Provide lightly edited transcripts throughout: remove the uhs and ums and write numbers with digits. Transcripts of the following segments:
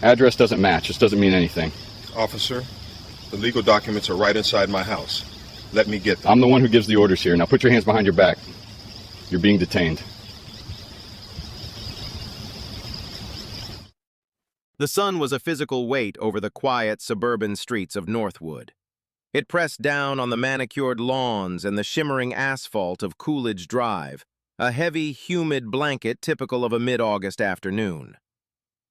Address doesn't match. This doesn't mean anything. Officer, the legal documents are right inside my house. Let me get them. I'm the one who gives the orders here. Now put your hands behind your back. You're being detained. The sun was a physical weight over the quiet suburban streets of Northwood. It pressed down on the manicured lawns and the shimmering asphalt of Coolidge Drive, a heavy, humid blanket typical of a mid-August afternoon.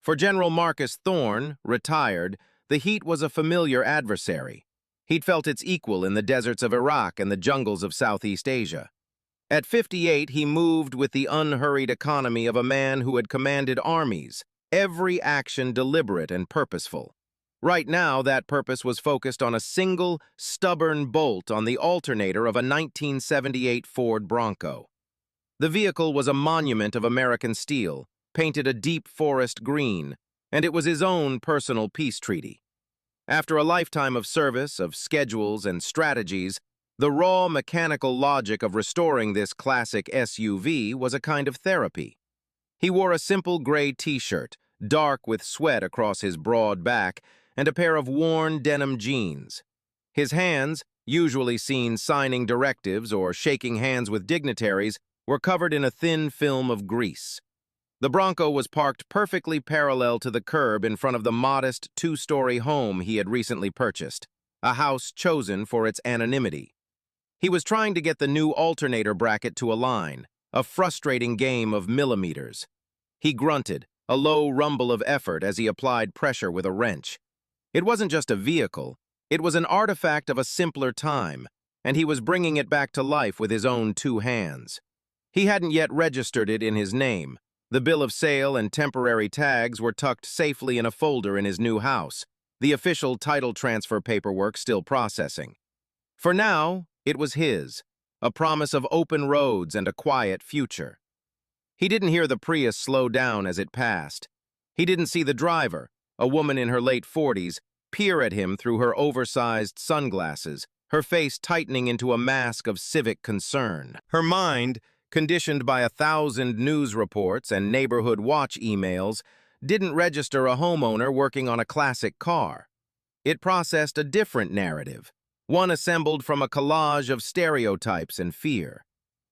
For General Marcus Thorne, retired, the heat was a familiar adversary. He'd felt its equal in the deserts of Iraq and the jungles of Southeast Asia. At 58, he moved with the unhurried economy of a man who had commanded armies, every action deliberate and purposeful. Right now, that purpose was focused on a single, stubborn bolt on the alternator of a 1978 Ford Bronco. The vehicle was a monument of American steel, painted a deep forest green, and it was his own personal peace treaty. After a lifetime of service, of schedules and strategies, the raw mechanical logic of restoring this classic SUV was a kind of therapy. He wore a simple gray t-shirt, dark with sweat across his broad back, and a pair of worn denim jeans. His hands, usually seen signing directives or shaking hands with dignitaries, were covered in a thin film of grease. The Bronco was parked perfectly parallel to the curb in front of the modest two-story home he had recently purchased, a house chosen for its anonymity. He was trying to get the new alternator bracket to align, a frustrating game of millimeters. He grunted, a low rumble of effort as he applied pressure with a wrench. It wasn't just a vehicle, it was an artifact of a simpler time, and he was bringing it back to life with his own two hands. He hadn't yet registered it in his name. The bill of sale and temporary tags were tucked safely in a folder in his new house, the official title transfer paperwork still processing. For now, it was his, a promise of open roads and a quiet future. He didn't hear the Prius slow down as it passed. He didn't see the driver, a woman in her late 40s, peer at him through her oversized sunglasses, her face tightening into a mask of civic concern. Her mind, conditioned by 1,000 news reports and neighborhood watch emails, didn't register a homeowner working on a classic car. It processed a different narrative, one assembled from a collage of stereotypes and fear.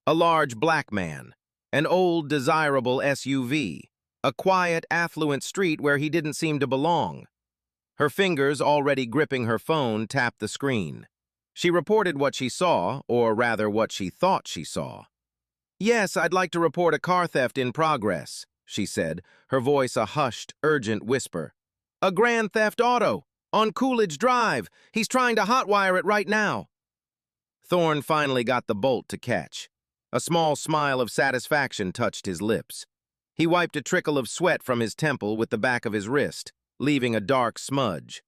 A large black man, an old desirable SUV, a quiet, affluent street where he didn't seem to belong. Her fingers, already gripping her phone, tapped the screen. She reported what she saw, or rather what she thought she saw. "Yes, I'd like to report a car theft in progress," she said, her voice a hushed, urgent whisper. "A grand theft auto, on Coolidge Drive. He's trying to hotwire it right now." Thorne finally got the bolt to catch. A small smile of satisfaction touched his lips. He wiped a trickle of sweat from his temple with the back of his wrist, leaving a dark smudge.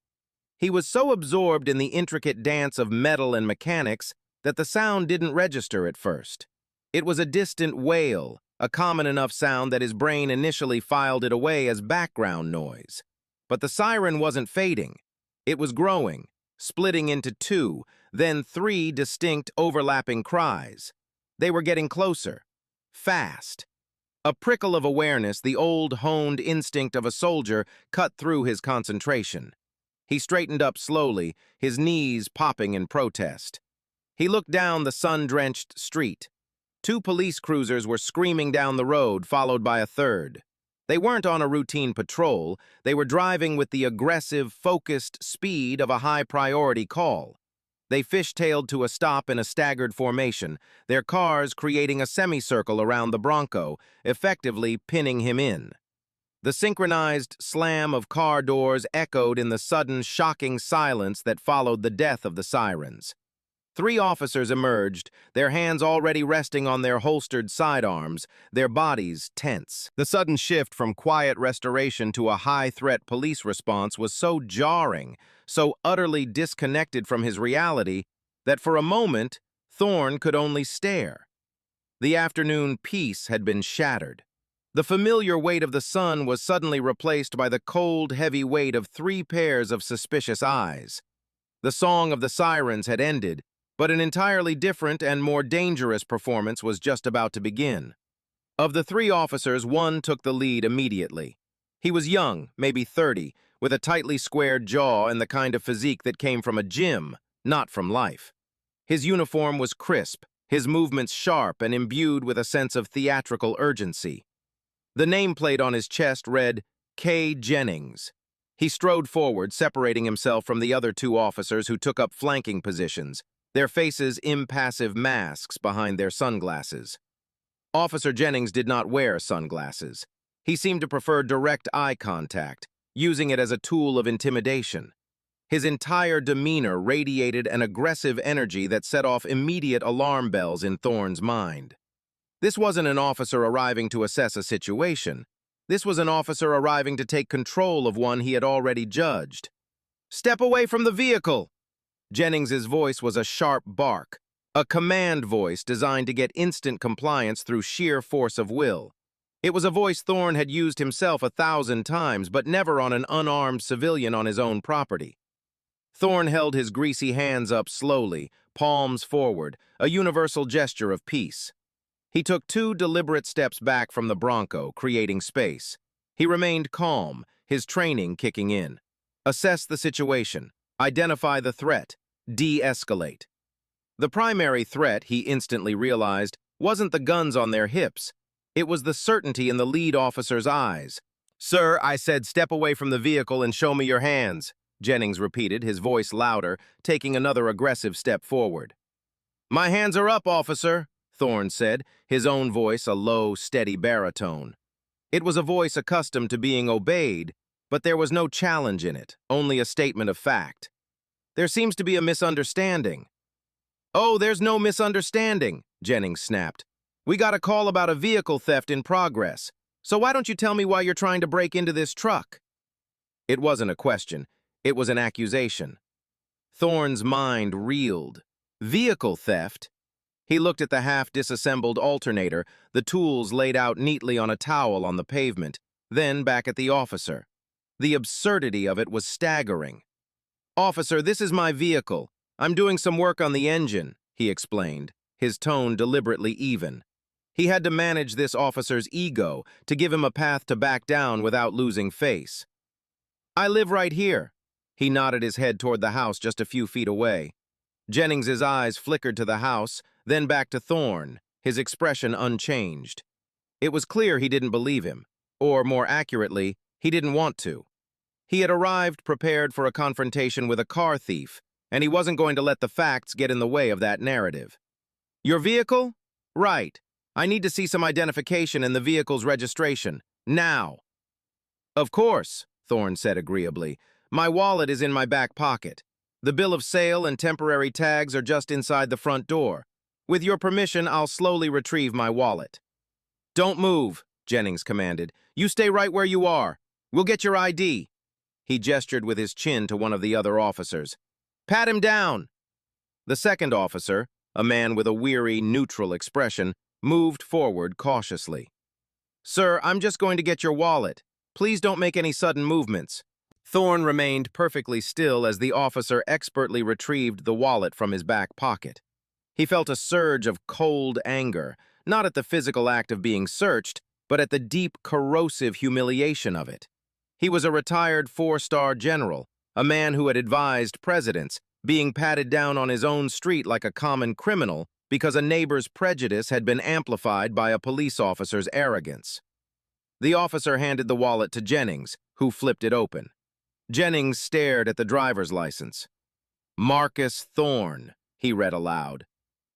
He was so absorbed in the intricate dance of metal and mechanics that the sound didn't register at first. It was a distant wail, a common enough sound that his brain initially filed it away as background noise. But the siren wasn't fading. It was growing, splitting into two, then three distinct overlapping cries. They were getting closer, fast. A prickle of awareness, the old honed instinct of a soldier, cut through his concentration. He straightened up slowly, his knees popping in protest. He looked down the sun-drenched street. 2 police cruisers were screaming down the road, followed by a third. They weren't on a routine patrol. They were driving with the aggressive, focused speed of a high-priority call. They fishtailed to a stop in a staggered formation, their cars creating a semicircle around the Bronco, effectively pinning him in. The synchronized slam of car doors echoed in the sudden, shocking silence that followed the death of the sirens. 3 officers emerged, their hands already resting on their holstered sidearms, their bodies tense. The sudden shift from quiet restoration to a high-threat police response was so jarring, so utterly disconnected from his reality, that for a moment, Thorne could only stare. The afternoon peace had been shattered. The familiar weight of the sun was suddenly replaced by the cold, heavy weight of 3 pairs of suspicious eyes. The song of the sirens had ended, but an entirely different and more dangerous performance was just about to begin. Of the 3 officers, one took the lead immediately. He was young, maybe 30, with a tightly squared jaw and the kind of physique that came from a gym, not from life. His uniform was crisp, his movements sharp and imbued with a sense of theatrical urgency. The nameplate on his chest read, K. Jennings. He strode forward, separating himself from the other two officers who took up flanking positions, their faces impassive masks behind their sunglasses. Officer Jennings did not wear sunglasses. He seemed to prefer direct eye contact, using it as a tool of intimidation. His entire demeanor radiated an aggressive energy that set off immediate alarm bells in Thorne's mind. This wasn't an officer arriving to assess a situation. This was an officer arriving to take control of one he had already judged. "Step away from the vehicle!" Jennings's voice was a sharp bark, a command voice designed to get instant compliance through sheer force of will. It was a voice Thorne had used himself 1,000 times, but never on an unarmed civilian on his own property. Thorne held his greasy hands up slowly, palms forward, a universal gesture of peace. He took 2 deliberate steps back from the Bronco, creating space. He remained calm, his training kicking in. Assess the situation, identify the threat, de-escalate. The primary threat, he instantly realized, wasn't the guns on their hips. It was the certainty in the lead officer's eyes. "Sir, I said step away from the vehicle and show me your hands," Jennings repeated, his voice louder, taking another aggressive step forward. "My hands are up, officer," Thorne said, his own voice a low, steady baritone. It was a voice accustomed to being obeyed, but there was no challenge in it, only a statement of fact. "There seems to be a misunderstanding." "Oh, there's no misunderstanding," Jennings snapped. "We got a call about a vehicle theft in progress, so why don't you tell me why you're trying to break into this truck?" It wasn't a question, it was an accusation. Thorne's mind reeled. Vehicle theft? He looked at the half-disassembled alternator, the tools laid out neatly on a towel on the pavement, then back at the officer. The absurdity of it was staggering. "Officer, this is my vehicle. I'm doing some work on the engine," he explained, his tone deliberately even. He had to manage this officer's ego to give him a path to back down without losing face. "I live right here." He nodded his head toward the house just a few feet away. Jennings's eyes flickered to the house, then back to Thorne, his expression unchanged. It was clear he didn't believe him, or more accurately, he didn't want to. He had arrived prepared for a confrontation with a car thief, and he wasn't going to let the facts get in the way of that narrative. "Your vehicle? Right. I need to see some identification and the vehicle's registration. Now." "Of course," Thorne said agreeably. "My wallet is in my back pocket. The bill of sale and temporary tags are just inside the front door. With your permission, I'll slowly retrieve my wallet." "Don't move," Jennings commanded. "You stay right where you are. We'll get your ID." He gestured with his chin to one of the other officers. "Pat him down." The second officer, a man with a weary, neutral expression, moved forward cautiously. "Sir, I'm just going to get your wallet. Please don't make any sudden movements." Thorne remained perfectly still as the officer expertly retrieved the wallet from his back pocket. He felt a surge of cold anger, not at the physical act of being searched, but at the deep, corrosive humiliation of it. He was a retired 4-star general, a man who had advised presidents, being patted down on his own street like a common criminal because a neighbor's prejudice had been amplified by a police officer's arrogance. The officer handed the wallet to Jennings, who flipped it open. Jennings stared at the driver's license. "Marcus Thorne," he read aloud.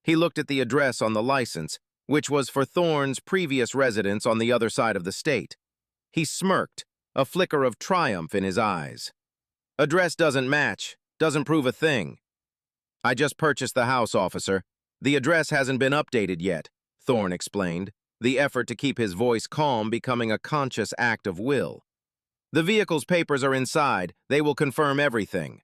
He looked at the address on the license, which was for Thorne's previous residence on the other side of the state. He smirked, a flicker of triumph in his eyes. "Address doesn't match, doesn't prove a thing." "I just purchased the house, officer. The address hasn't been updated yet," Thorne explained, the effort to keep his voice calm becoming a conscious act of will. "The vehicle's papers are inside. They will confirm everything."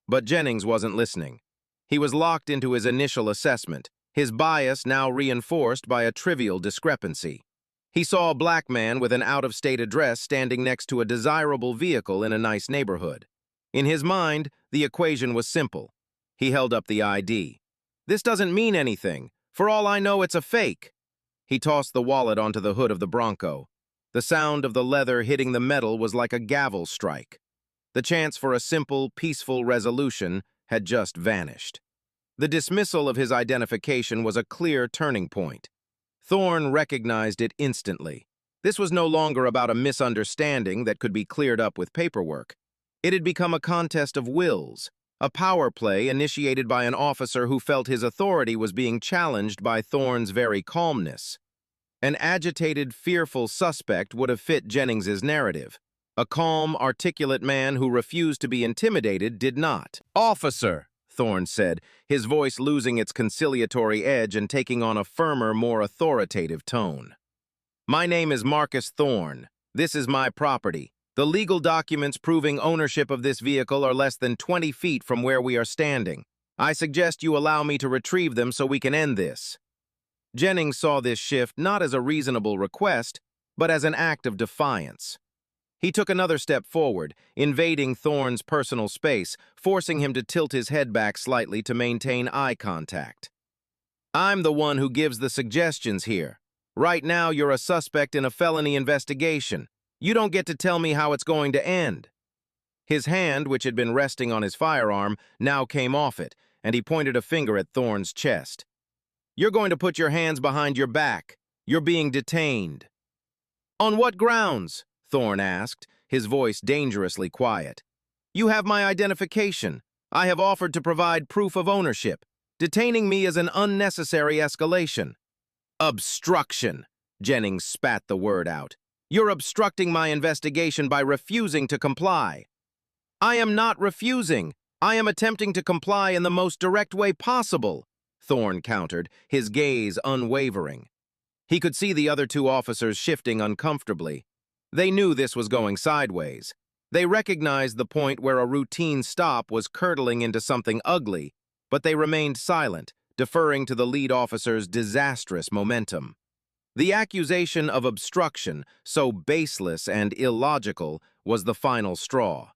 But Jennings wasn't listening. He was locked into his initial assessment, his bias now reinforced by a trivial discrepancy. He saw a black man with an out-of-state address standing next to a desirable vehicle in a nice neighborhood. In his mind, the equation was simple. He held up the ID. "This doesn't mean anything. For all I know, it's a fake." He tossed the wallet onto the hood of the Bronco. The sound of the leather hitting the metal was like a gavel strike. The chance for a simple, peaceful resolution had just vanished. The dismissal of his identification was a clear turning point. Thorne recognized it instantly. This was no longer about a misunderstanding that could be cleared up with paperwork. It had become a contest of wills, a power play initiated by an officer who felt his authority was being challenged by Thorne's very calmness. An agitated, fearful suspect would have fit Jennings's narrative. A calm, articulate man who refused to be intimidated did not. "Officer," Thorne said, his voice losing its conciliatory edge and taking on a firmer, more authoritative tone. "My name is Marcus Thorne. This is my property. The legal documents proving ownership of this vehicle are less than 20 feet from where we are standing. I suggest you allow me to retrieve them so we can end this." Jennings saw this shift not as a reasonable request, but as an act of defiance. He took another step forward, invading Thorne's personal space, forcing him to tilt his head back slightly to maintain eye contact. "I'm the one who gives the suggestions here. Right now, you're a suspect in a felony investigation. You don't get to tell me how it's going to end." His hand, which had been resting on his firearm, now came off it, and he pointed a finger at Thorne's chest. "You're going to put your hands behind your back. You're being detained." "On what grounds?" Thorne asked, his voice dangerously quiet. "You have my identification. I have offered to provide proof of ownership. Detaining me is an unnecessary escalation." "Obstruction," Jennings spat the word out. "You're obstructing my investigation by refusing to comply." "I am not refusing. I am attempting to comply in the most direct way possible," Thorne countered, his gaze unwavering. He could see the other two officers shifting uncomfortably. They knew this was going sideways. They recognized the point where a routine stop was curdling into something ugly, but they remained silent, deferring to the lead officer's disastrous momentum. The accusation of obstruction, so baseless and illogical, was the final straw.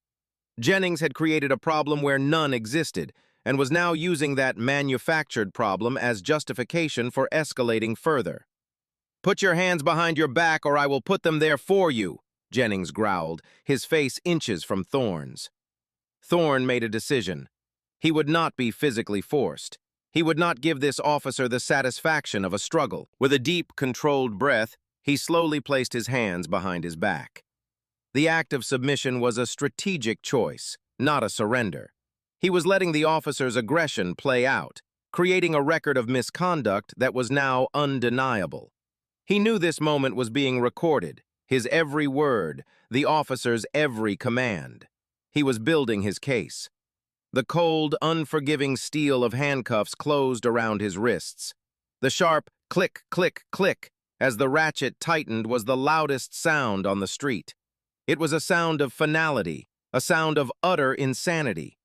Jennings had created a problem where none existed, and was now using that manufactured problem as justification for escalating further. "Put your hands behind your back or I will put them there for you," Jennings growled, his face inches from Thorne's. Thorne made a decision. He would not be physically forced. He would not give this officer the satisfaction of a struggle. With a deep, controlled breath, he slowly placed his hands behind his back. The act of submission was a strategic choice, not a surrender. He was letting the officer's aggression play out, creating a record of misconduct that was now undeniable. He knew this moment was being recorded, his every word, the officer's every command. He was building his case. The cold, unforgiving steel of handcuffs closed around his wrists. The sharp click, click, click as the ratchet tightened was the loudest sound on the street. It was a sound of finality, a sound of utter insanity.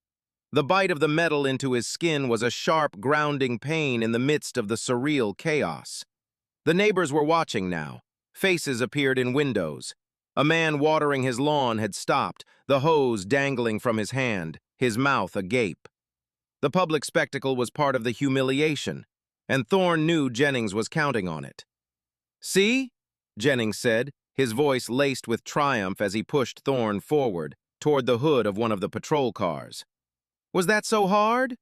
The bite of the metal into his skin was a sharp, grounding pain in the midst of the surreal chaos. The neighbors were watching now. Faces appeared in windows. A man watering his lawn had stopped, the hose dangling from his hand, his mouth agape. The public spectacle was part of the humiliation, and Thorne knew Jennings was counting on it. "See?" Jennings said, his voice laced with triumph as he pushed Thorne forward, toward the hood of one of the patrol cars. "Was that so hard?"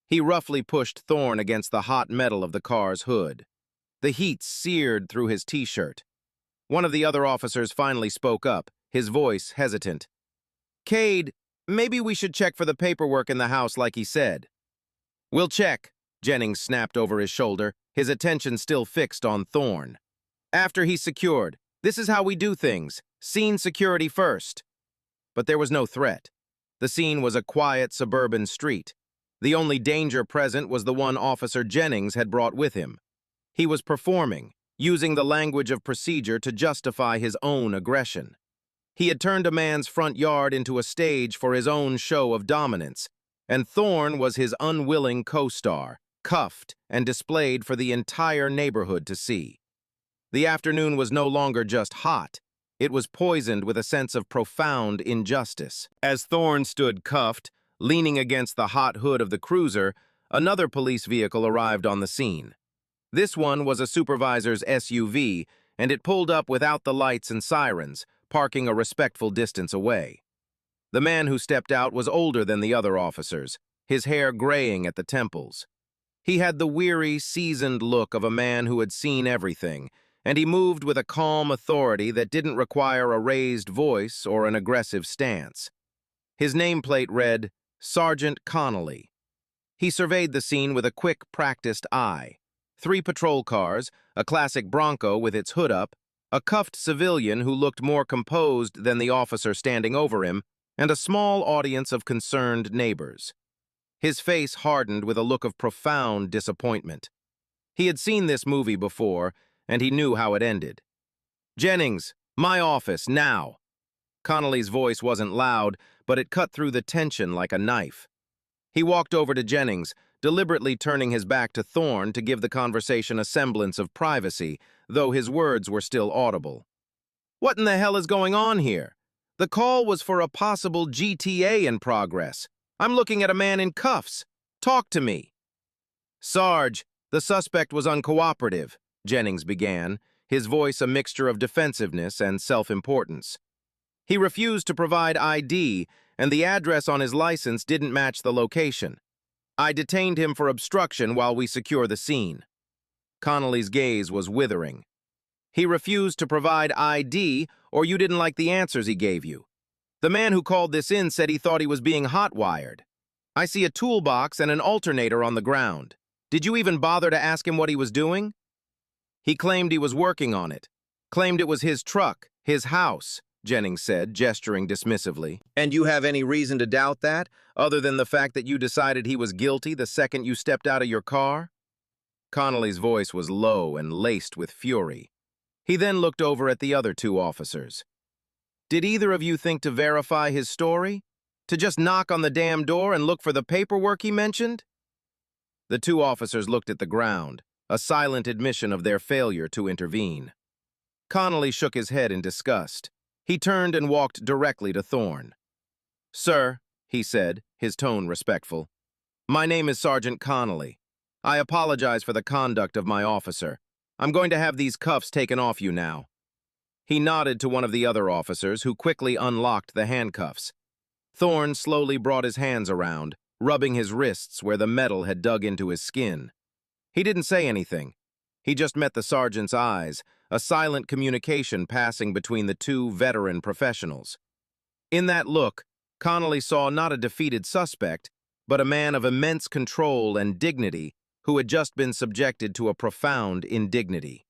He roughly pushed Thorne against the hot metal of the car's hood. The heat seared through his t-shirt. One of the other officers finally spoke up, his voice hesitant. "Cade, maybe we should check for the paperwork in the house like he said." "We'll check," Jennings snapped over his shoulder, his attention still fixed on Thorne. "After he's secured. This is how we do things. Scene security first." But there was no threat. The scene was a quiet suburban street. The only danger present was the one Officer Jennings had brought with him. He was performing, using the language of procedure to justify his own aggression. He had turned a man's front yard into a stage for his own show of dominance, and Thorne was his unwilling co-star, cuffed and displayed for the entire neighborhood to see. The afternoon was no longer just hot. It was poisoned with a sense of profound injustice. As Thorne stood cuffed, leaning against the hot hood of the cruiser, another police vehicle arrived on the scene. This one was a supervisor's SUV, and it pulled up without the lights and sirens, parking a respectful distance away. The man who stepped out was older than the other officers, his hair graying at the temples. He had the weary, seasoned look of a man who had seen everything, and he moved with a calm authority that didn't require a raised voice or an aggressive stance. His nameplate read, Sergeant Connolly. He surveyed the scene with a quick, practiced eye. 3 patrol cars, a classic Bronco with its hood up, a cuffed civilian who looked more composed than the officer standing over him, and a small audience of concerned neighbors. His face hardened with a look of profound disappointment. He had seen this movie before, and he knew how it ended. "Jennings, my office, now!" Connolly's voice wasn't loud, but it cut through the tension like a knife. He walked over to Jennings, deliberately turning his back to Thorne to give the conversation a semblance of privacy, though his words were still audible. "What in the hell is going on here? The call was for a possible GTA in progress. I'm looking at a man in cuffs. Talk to me." "Sarge, the suspect was uncooperative," Jennings began, his voice a mixture of defensiveness and self-importance. "He refused to provide ID, and the address on his license didn't match the location. I detained him for obstruction while we secure the scene." Connolly's gaze was withering. "He refused to provide ID, or you didn't like the answers he gave you? The man who called this in said he thought he was being hot-wired. I see a toolbox and an alternator on the ground. Did you even bother to ask him what he was doing?" "He claimed he was working on it. Claimed it was his truck, his house," Jennings said, gesturing dismissively. "And you have any reason to doubt that, other than the fact that you decided he was guilty the second you stepped out of your car?" Connolly's voice was low and laced with fury. He then looked over at the other 2 officers. "Did either of you think to verify his story? To just knock on the damn door and look for the paperwork he mentioned?" The 2 officers looked at the ground, a silent admission of their failure to intervene. Connolly shook his head in disgust. He turned and walked directly to Thorne. "Sir," he said, his tone respectful, "my name is Sergeant Connolly. I apologize for the conduct of my officer. I'm going to have these cuffs taken off you now." He nodded to one of the other officers, who quickly unlocked the handcuffs. Thorne slowly brought his hands around, rubbing his wrists where the metal had dug into his skin. He didn't say anything. He just met the sergeant's eyes, a silent communication passing between the 2 veteran professionals. In that look, Connolly saw not a defeated suspect, but a man of immense control and dignity who had just been subjected to a profound indignity.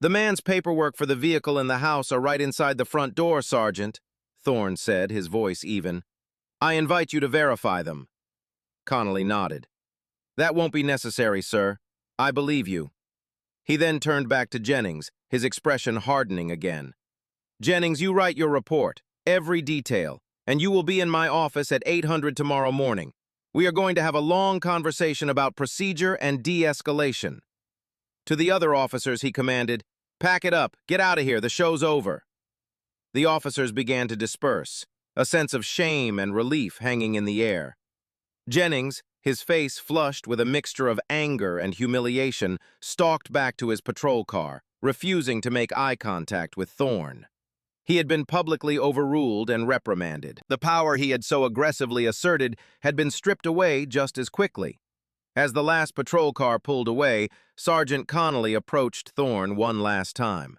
"The man's paperwork for the vehicle and the house are right inside the front door, Sergeant," Thorne said, his voice even. "I invite you to verify them." Connolly nodded. "That won't be necessary, sir. I believe you." He then turned back to Jennings, his expression hardening again. "Jennings, you write your report, every detail, and you will be in my office at 800 tomorrow morning. We are going to have a long conversation about procedure and de-escalation." To the other officers, he commanded, "Pack it up, get out of here, the show's over." The officers began to disperse, a sense of shame and relief hanging in the air. Jennings, his face flushed with a mixture of anger and humiliation, stalked back to his patrol car, refusing to make eye contact with Thorne. He had been publicly overruled and reprimanded. The power he had so aggressively asserted had been stripped away just as quickly. As the last patrol car pulled away, Sergeant Connolly approached Thorne one last time.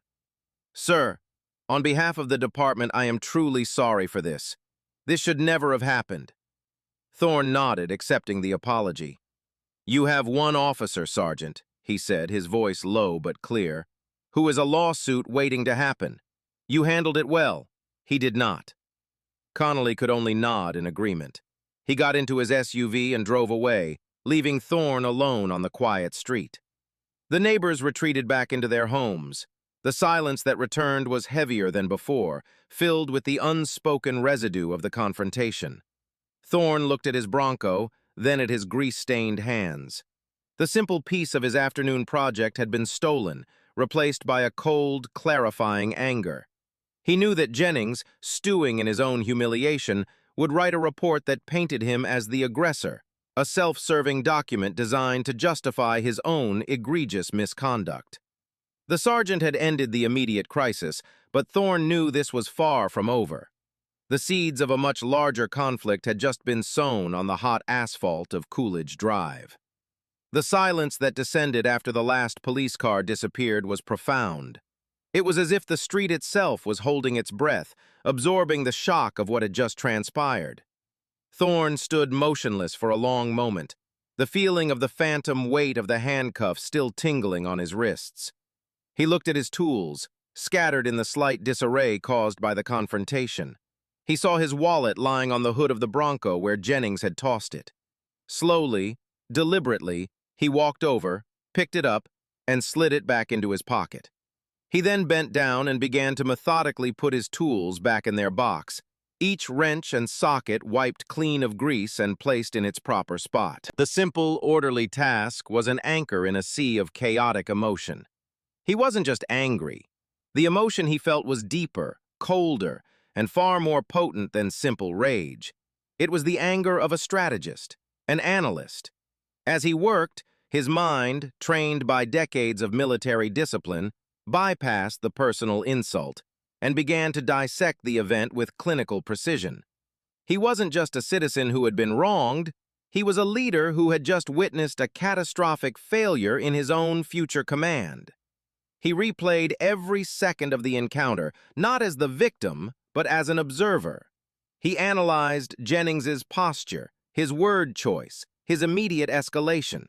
"Sir, on behalf of the department, I am truly sorry for this. This should never have happened." Thorne nodded, accepting the apology. "You have one officer, Sergeant," he said, his voice low but clear, "who is a lawsuit waiting to happen. You handled it well. He did not." Connolly could only nod in agreement. He got into his SUV and drove away, leaving Thorne alone on the quiet street. The neighbors retreated back into their homes. The silence that returned was heavier than before, filled with the unspoken residue of the confrontation. Thorne looked at his Bronco, then at his grease-stained hands. The simple piece of his afternoon project had been stolen, replaced by a cold, clarifying anger. He knew that Jennings, stewing in his own humiliation, would write a report that painted him as the aggressor, a self-serving document designed to justify his own egregious misconduct. The sergeant had ended the immediate crisis, but Thorne knew this was far from over. The seeds of a much larger conflict had just been sown on the hot asphalt of Coolidge Drive. The silence that descended after the last police car disappeared was profound. It was as if the street itself was holding its breath, absorbing the shock of what had just transpired. Thorne stood motionless for a long moment, the feeling of the phantom weight of the handcuffs still tingling on his wrists. He looked at his tools, scattered in the slight disarray caused by the confrontation. He saw his wallet lying on the hood of the Bronco where Jennings had tossed it. Slowly, deliberately, he walked over, picked it up, and slid it back into his pocket. He then bent down and began to methodically put his tools back in their box, each wrench and socket wiped clean of grease and placed in its proper spot. The simple, orderly task was an anchor in a sea of chaotic emotion. He wasn't just angry. The emotion he felt was deeper, colder, and far more potent than simple rage. It was the anger of a strategist, an analyst. As he worked, his mind, trained by decades of military discipline, bypassed the personal insult and began to dissect the event with clinical precision. He wasn't just a citizen who had been wronged, he was a leader who had just witnessed a catastrophic failure in his own future command. He replayed every second of the encounter, not as the victim, but as an observer. He analyzed Jennings's posture, his word choice, his immediate escalation.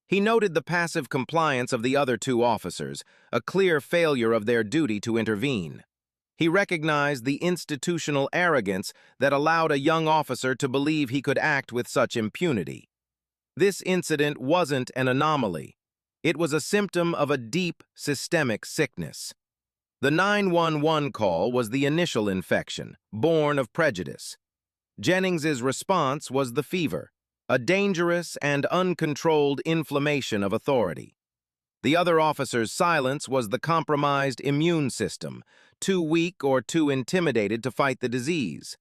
He noted the passive compliance of the other two officers, a clear failure of their duty to intervene. He recognized the institutional arrogance that allowed a young officer to believe he could act with such impunity. This incident wasn't an anomaly. It was a symptom of a deep, systemic sickness. The 911 call was the initial infection, born of prejudice. Jennings's response was the fever, a dangerous and uncontrolled inflammation of authority. The other officer's silence was the compromised immune system, too weak or too intimidated to fight the disease.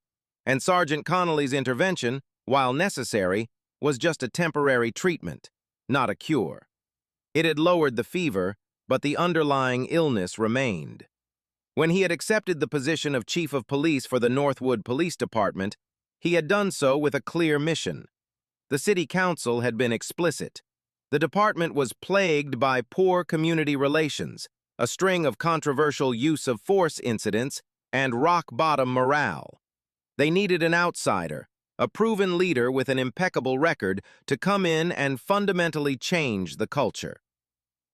And Sergeant Connolly's intervention, while necessary, was just a temporary treatment, not a cure. It had lowered the fever, but the underlying illness remained. When he had accepted the position of Chief of Police for the Northwood Police Department, he had done so with a clear mission. The City Council had been explicit. The department was plagued by poor community relations, a string of controversial use of force incidents, and rock-bottom morale. They needed an outsider, a proven leader with an impeccable record, to come in and fundamentally change the culture.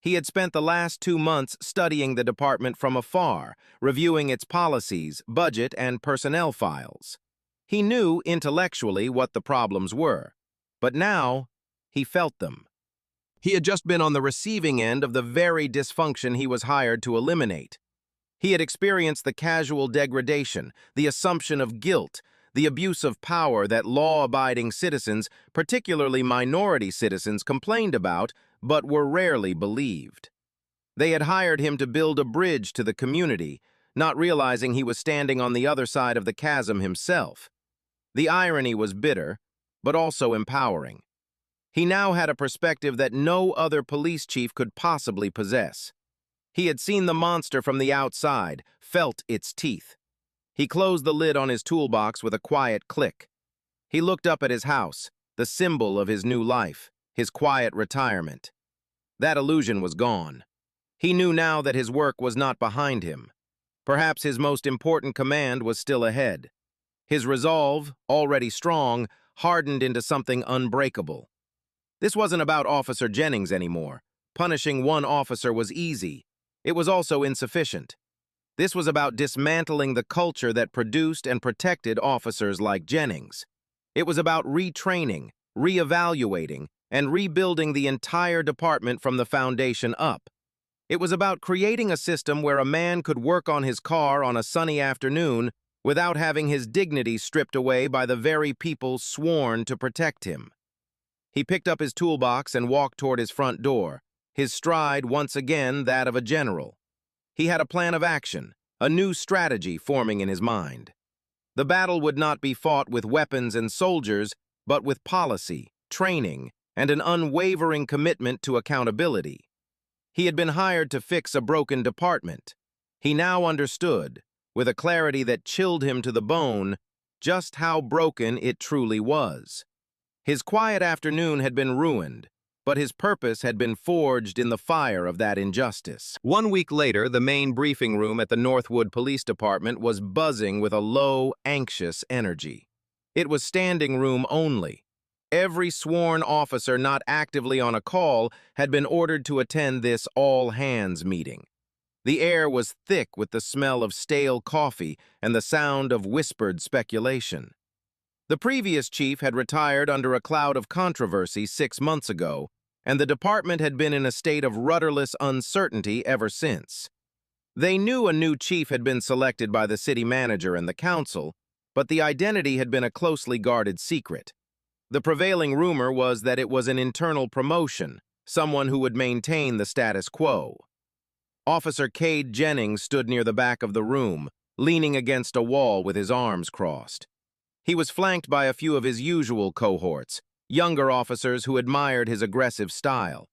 He had spent the last 2 months studying the department from afar, reviewing its policies, budget, and personnel files. He knew intellectually what the problems were, but now he felt them. He had just been on the receiving end of the very dysfunction he was hired to eliminate. He had experienced the casual degradation, the assumption of guilt, the abuse of power that law-abiding citizens, particularly minority citizens, complained about, but were rarely believed. They had hired him to build a bridge to the community, not realizing he was standing on the other side of the chasm himself. The irony was bitter, but also empowering. He now had a perspective that no other police chief could possibly possess. He had seen the monster from the outside, felt its teeth. He closed the lid on his toolbox with a quiet click. He looked up at his house, the symbol of his new life, his quiet retirement. That illusion was gone. He knew now that his work was not behind him. Perhaps his most important command was still ahead. His resolve, already strong, hardened into something unbreakable. This wasn't about Officer Jennings anymore. Punishing one officer was easy. It was also insufficient. This was about dismantling the culture that produced and protected officers like Jennings. It was about retraining, reevaluating, and rebuilding the entire department from the foundation up. It was about creating a system where a man could work on his car on a sunny afternoon without having his dignity stripped away by the very people sworn to protect him. He picked up his toolbox and walked toward his front door, his stride once again that of a general. He had a plan of action, a new strategy forming in his mind. The battle would not be fought with weapons and soldiers, but with policy, training, and an unwavering commitment to accountability. He had been hired to fix a broken department. He now understood, with a clarity that chilled him to the bone, just how broken it truly was. His quiet afternoon had been ruined, but his purpose had been forged in the fire of that injustice. 1 week later, the main briefing room at the Northwood Police Department was buzzing with a low, anxious energy. It was standing room only. Every sworn officer not actively on a call had been ordered to attend this all-hands meeting. The air was thick with the smell of stale coffee and the sound of whispered speculation. The previous chief had retired under a cloud of controversy 6 months ago, and the department had been in a state of rudderless uncertainty ever since. They knew a new chief had been selected by the city manager and the council, but the identity had been a closely guarded secret. The prevailing rumor was that it was an internal promotion, someone who would maintain the status quo. Officer Cade Jennings stood near the back of the room, leaning against a wall with his arms crossed. He was flanked by a few of his usual cohorts, younger officers who admired his aggressive style.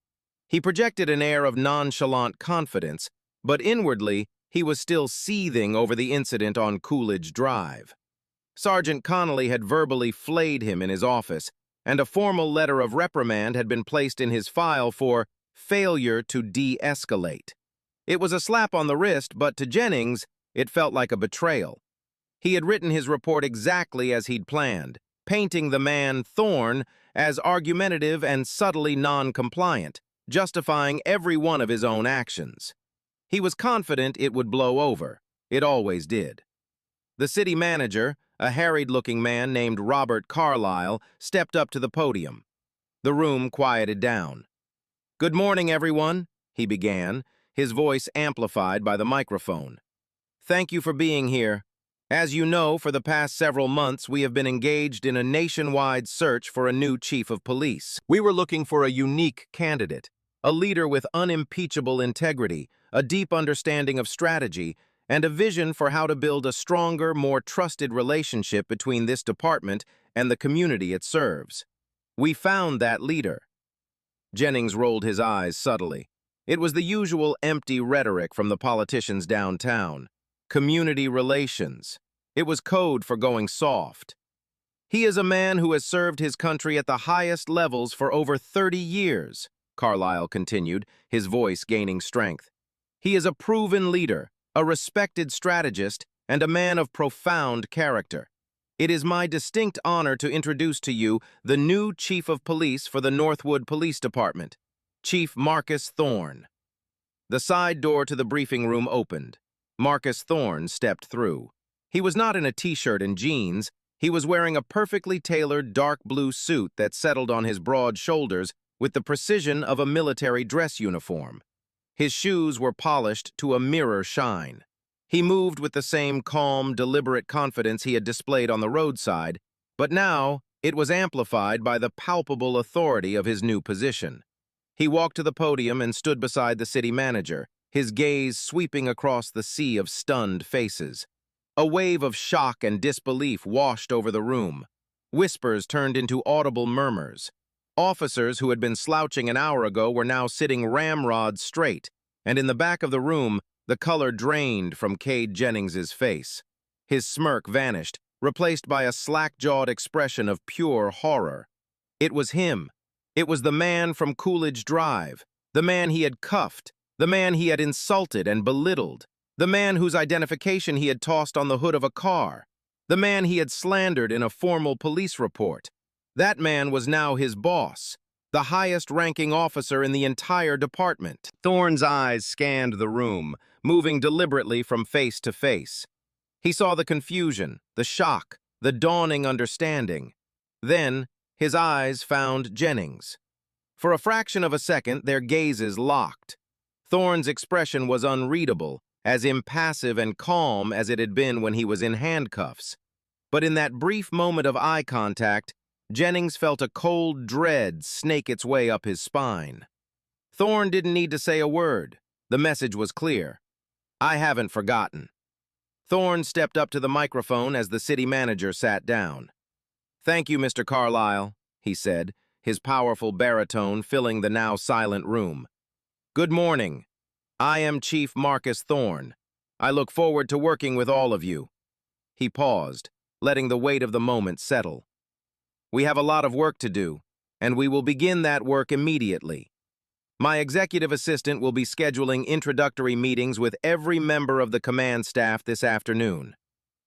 He projected an air of nonchalant confidence, but inwardly, he was still seething over the incident on Coolidge Drive. Sergeant Connolly had verbally flayed him in his office, and a formal letter of reprimand had been placed in his file for failure to de-escalate. It was a slap on the wrist, but to Jennings, it felt like a betrayal. He had written his report exactly as he'd planned, painting the man, Thorne, as argumentative and subtly non-compliant, justifying every one of his own actions. He was confident it would blow over. It always did. The city manager, a harried-looking man named Robert Carlyle, stepped up to the podium. The room quieted down. "Good morning, everyone," he began, his voice amplified by the microphone. "Thank you for being here. As you know, for the past several months, we have been engaged in a nationwide search for a new chief of police. We were looking for a unique candidate, a leader with unimpeachable integrity, a deep understanding of strategy, and a vision for how to build a stronger, more trusted relationship between this department and the community it serves. We found that leader." Jennings rolled his eyes subtly. It was the usual empty rhetoric from the politicians downtown. Community relations. It was code for going soft. "He is a man who has served his country at the highest levels for over 30 years, Carlyle continued, his voice gaining strength. "He is a proven leader, a respected strategist, and a man of profound character. It is my distinct honor to introduce to you the new Chief of Police for the Northwood Police Department, Chief Marcus Thorne." The side door to the briefing room opened. Marcus Thorne stepped through. He was not in a t-shirt and jeans. He was wearing a perfectly tailored dark blue suit that settled on his broad shoulders with the precision of a military dress uniform. His shoes were polished to a mirror shine. He moved with the same calm, deliberate confidence he had displayed on the roadside, but now it was amplified by the palpable authority of his new position. He walked to the podium and stood beside the city manager, his gaze sweeping across the sea of stunned faces. A wave of shock and disbelief washed over the room. Whispers turned into audible murmurs. Officers who had been slouching an hour ago were now sitting ramrod straight, and in the back of the room, the color drained from Cade Jennings's face. His smirk vanished, replaced by a slack-jawed expression of pure horror. It was him. It was the man from Coolidge Drive, the man he had cuffed, the man he had insulted and belittled, the man whose identification he had tossed on the hood of a car, the man he had slandered in a formal police report. That man was now his boss, the highest-ranking officer in the entire department. Thorne's eyes scanned the room, moving deliberately from face to face. He saw the confusion, the shock, the dawning understanding. Then, his eyes found Jennings. For a fraction of a second, their gazes locked. Thorne's expression was unreadable, as impassive and calm as it had been when he was in handcuffs. But in that brief moment of eye contact, Jennings felt a cold dread snake its way up his spine. Thorne didn't need to say a word. The message was clear. "I haven't forgotten." Thorne stepped up to the microphone as the city manager sat down. "Thank you, Mr. Carlyle," he said, his powerful baritone filling the now silent room. Good morning. I am Chief Marcus Thorne. I look forward to working with all of you. He paused, letting the weight of the moment settle. We have a lot of work to do, and we will begin that work immediately. My executive assistant will be scheduling introductory meetings with every member of the command staff this afternoon.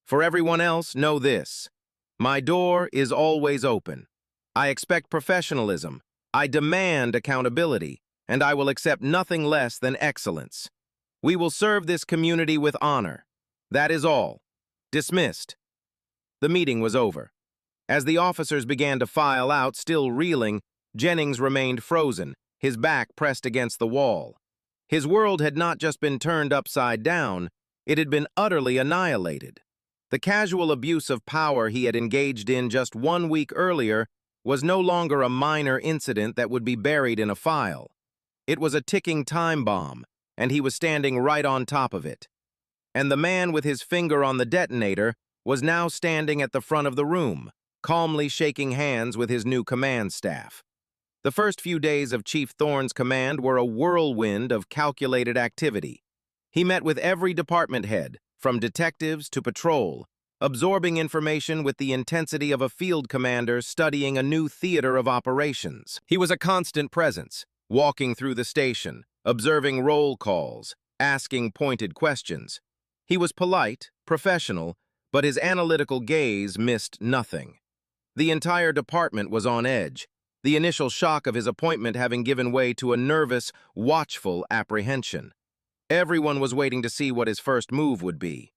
For everyone else, know this. My door is always open. I expect professionalism. I demand accountability, and I will accept nothing less than excellence. We will serve this community with honor. That is all. Dismissed. The meeting was over. As the officers began to file out, still reeling, Jennings remained frozen, his back pressed against the wall. His world had not just been turned upside down, it had been utterly annihilated. The casual abuse of power he had engaged in just 1 week earlier was no longer a minor incident that would be buried in a file. It was a ticking time bomb, and he was standing right on top of it. And the man with his finger on the detonator was now standing at the front of the room, calmly shaking hands with his new command staff. The first few days of Chief Thorne's command were a whirlwind of calculated activity. He met with every department head, from detectives to patrol, absorbing information with the intensity of a field commander studying a new theater of operations. He was a constant presence, walking through the station, observing roll calls, asking pointed questions. He was polite, professional, but his analytical gaze missed nothing. The entire department was on edge, the initial shock of his appointment having given way to a nervous, watchful apprehension. Everyone was waiting to see what his first move would be.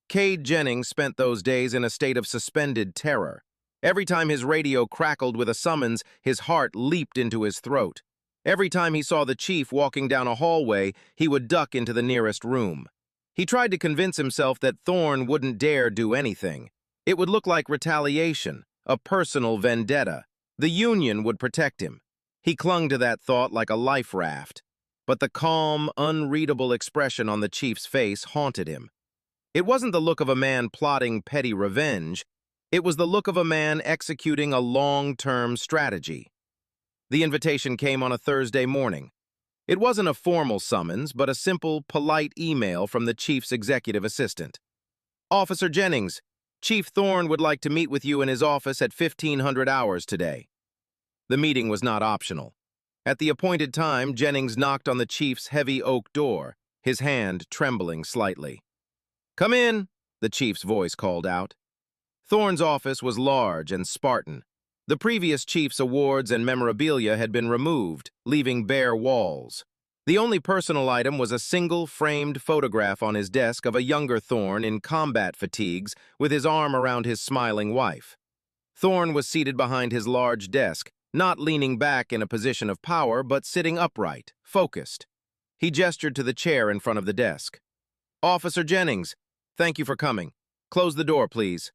Cade Jennings spent those days in a state of suspended terror. Every time his radio crackled with a summons, his heart leaped into his throat. Every time he saw the chief walking down a hallway, he would duck into the nearest room. He tried to convince himself that Thorne wouldn't dare do anything. It would look like retaliation, a personal vendetta. The Union would protect him. He clung to that thought like a life raft. But the calm, unreadable expression on the chief's face haunted him. It wasn't the look of a man plotting petty revenge. It was the look of a man executing a long-term strategy. The invitation came on a Thursday morning. It wasn't a formal summons, but a simple, polite email from the chief's executive assistant. Officer Jennings, Chief Thorne would like to meet with you in his office at 1500 hours today. The meeting was not optional. At the appointed time, Jennings knocked on the chief's heavy oak door, his hand trembling slightly. "Come in," the chief's voice called out. Thorne's office was large and Spartan. The previous chief's awards and memorabilia had been removed, leaving bare walls. The only personal item was a single framed photograph on his desk of a younger Thorne in combat fatigues with his arm around his smiling wife. Thorne was seated behind his large desk, not leaning back in a position of power, but sitting upright, focused. He gestured to the chair in front of the desk. "Officer Jennings, thank you for coming. Close the door, please."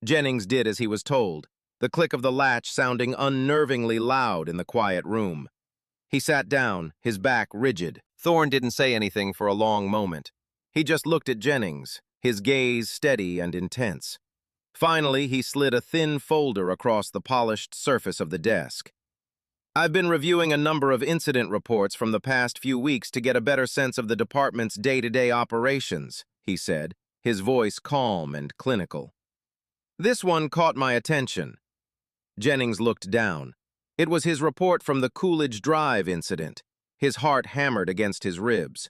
Jennings did as he was told, the click of the latch sounding unnervingly loud in the quiet room. He sat down, his back rigid. Thorne didn't say anything for a long moment. He just looked at Jennings, his gaze steady and intense. Finally, he slid a thin folder across the polished surface of the desk. "I've been reviewing a number of incident reports from the past few weeks to get a better sense of the department's day-to-day operations," he said, his voice calm and clinical. "This one caught my attention." Jennings looked down. It was his report from the Coolidge Drive incident. His heart hammered against his ribs.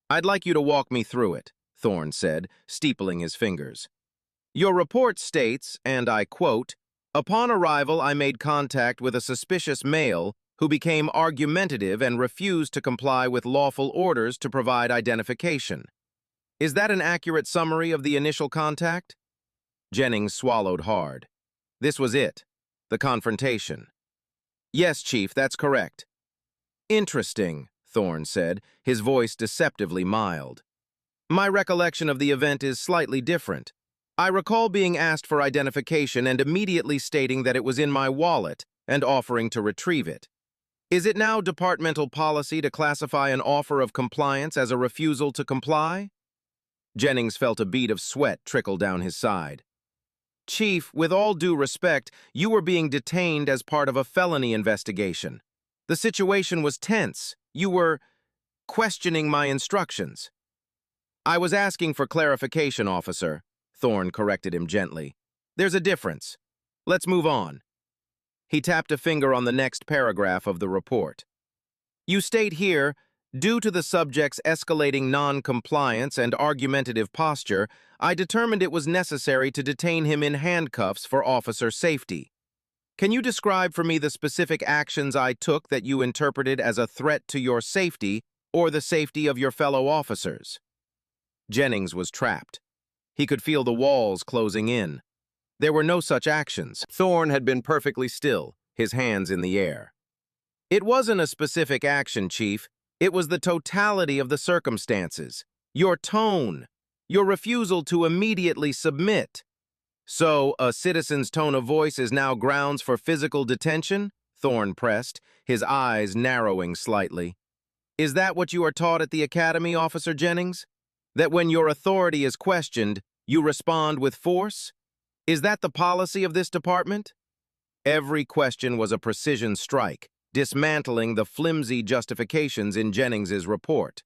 "I'd like you to walk me through it," Thorne said, steepling his fingers. "Your report states, and I quote, 'Upon arrival, I made contact with a suspicious male who became argumentative and refused to comply with lawful orders to provide identification.' Is that an accurate summary of the initial contact?" Jennings swallowed hard. This was it, the confrontation. "Yes, Chief, that's correct." "Interesting," Thorne said, his voice deceptively mild. "My recollection of the event is slightly different. I recall being asked for identification and immediately stating that it was in my wallet and offering to retrieve it. Is it now departmental policy to classify an offer of compliance as a refusal to comply?" Jennings felt a bead of sweat trickle down his side. "Chief, with all due respect, you were being detained as part of a felony investigation. The situation was tense. You were questioning my instructions. I was asking for clarification, officer, Thorne corrected him gently. There's a difference. Let's move on. He tapped a finger on the next paragraph of the report. You state here, due to the subject's escalating non-compliance and argumentative posture, I determined it was necessary to detain him in handcuffs for officer safety. Can you describe for me the specific actions I took that you interpreted as a threat to your safety or the safety of your fellow officers? Jennings was trapped. He could feel the walls closing in. There were no such actions. Thorne had been perfectly still, his hands in the air. It wasn't a specific action, Chief. It was the totality of the circumstances. Your tone. Your refusal to immediately submit. So, a citizen's tone of voice is now grounds for physical detention? Thorne pressed, his eyes narrowing slightly. Is that what you are taught at the academy, Officer Jennings? That when your authority is questioned, you respond with force? Is that the policy of this department? Every question was a precision strike, dismantling the flimsy justifications in Jennings's report.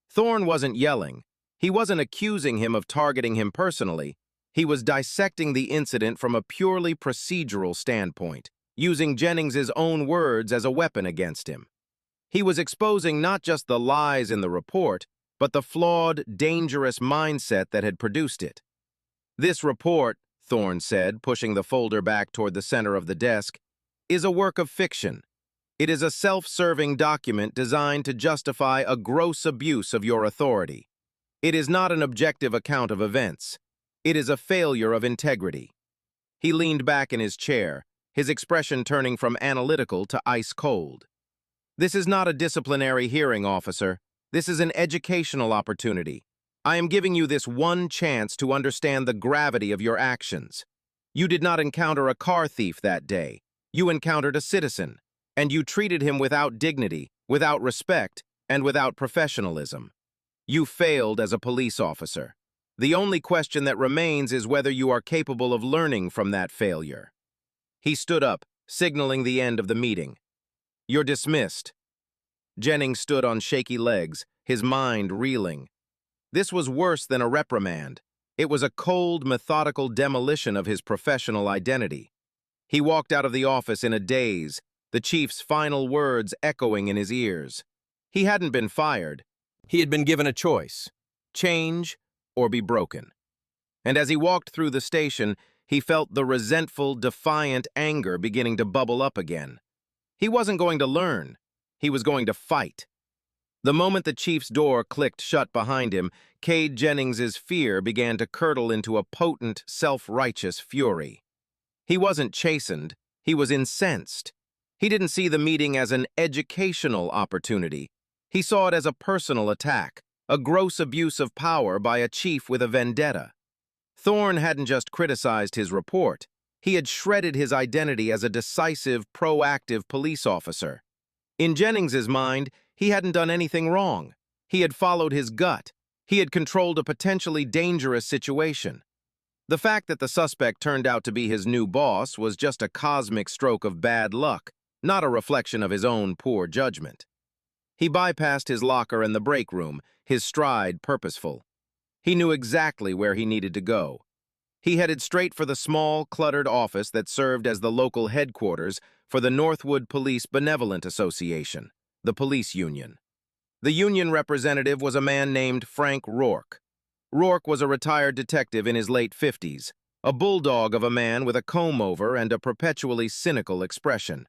Thorne wasn't yelling. He wasn't accusing him of targeting him personally. He was dissecting the incident from a purely procedural standpoint, using Jennings's own words as a weapon against him. He was exposing not just the lies in the report, but the flawed, dangerous mindset that had produced it. This report, Thorne said, pushing the folder back toward the center of the desk, is a work of fiction. It is a self-serving document designed to justify a gross abuse of your authority. It is not an objective account of events. It is a failure of integrity. He leaned back in his chair, his expression turning from analytical to ice-cold. This is not a disciplinary hearing, officer. This is an educational opportunity. I am giving you this one chance to understand the gravity of your actions. You did not encounter a car thief that day. You encountered a citizen, and you treated him without dignity, without respect, and without professionalism. You failed as a police officer. The only question that remains is whether you are capable of learning from that failure. He stood up, signaling the end of the meeting. You're dismissed. Jennings stood on shaky legs, his mind reeling. This was worse than a reprimand. It was a cold, methodical demolition of his professional identity. He walked out of the office in a daze, the chief's final words echoing in his ears. He hadn't been fired. He had been given a choice: change or be broken. And as he walked through the station, he felt the resentful, defiant anger beginning to bubble up again. He wasn't going to learn. He was going to fight. The moment the chief's door clicked shut behind him, Cade Jennings's fear began to curdle into a potent, self-righteous fury. He wasn't chastened. He was incensed. He didn't see the meeting as an educational opportunity. He saw it as a personal attack, a gross abuse of power by a chief with a vendetta. Thorne hadn't just criticized his report. He had shredded his identity as a decisive, proactive police officer. In Jennings's mind, he hadn't done anything wrong. He had followed his gut. He had controlled a potentially dangerous situation. The fact that the suspect turned out to be his new boss was just a cosmic stroke of bad luck, not a reflection of his own poor judgment. He bypassed his locker in the break room, his stride purposeful. He knew exactly where he needed to go. He headed straight for the small, cluttered office that served as the local headquarters for the Northwood Police Benevolent Association, the police union. The union representative was a man named Frank Rourke. Rourke was a retired detective in his late 50s, a bulldog of a man with a comb-over and a perpetually cynical expression.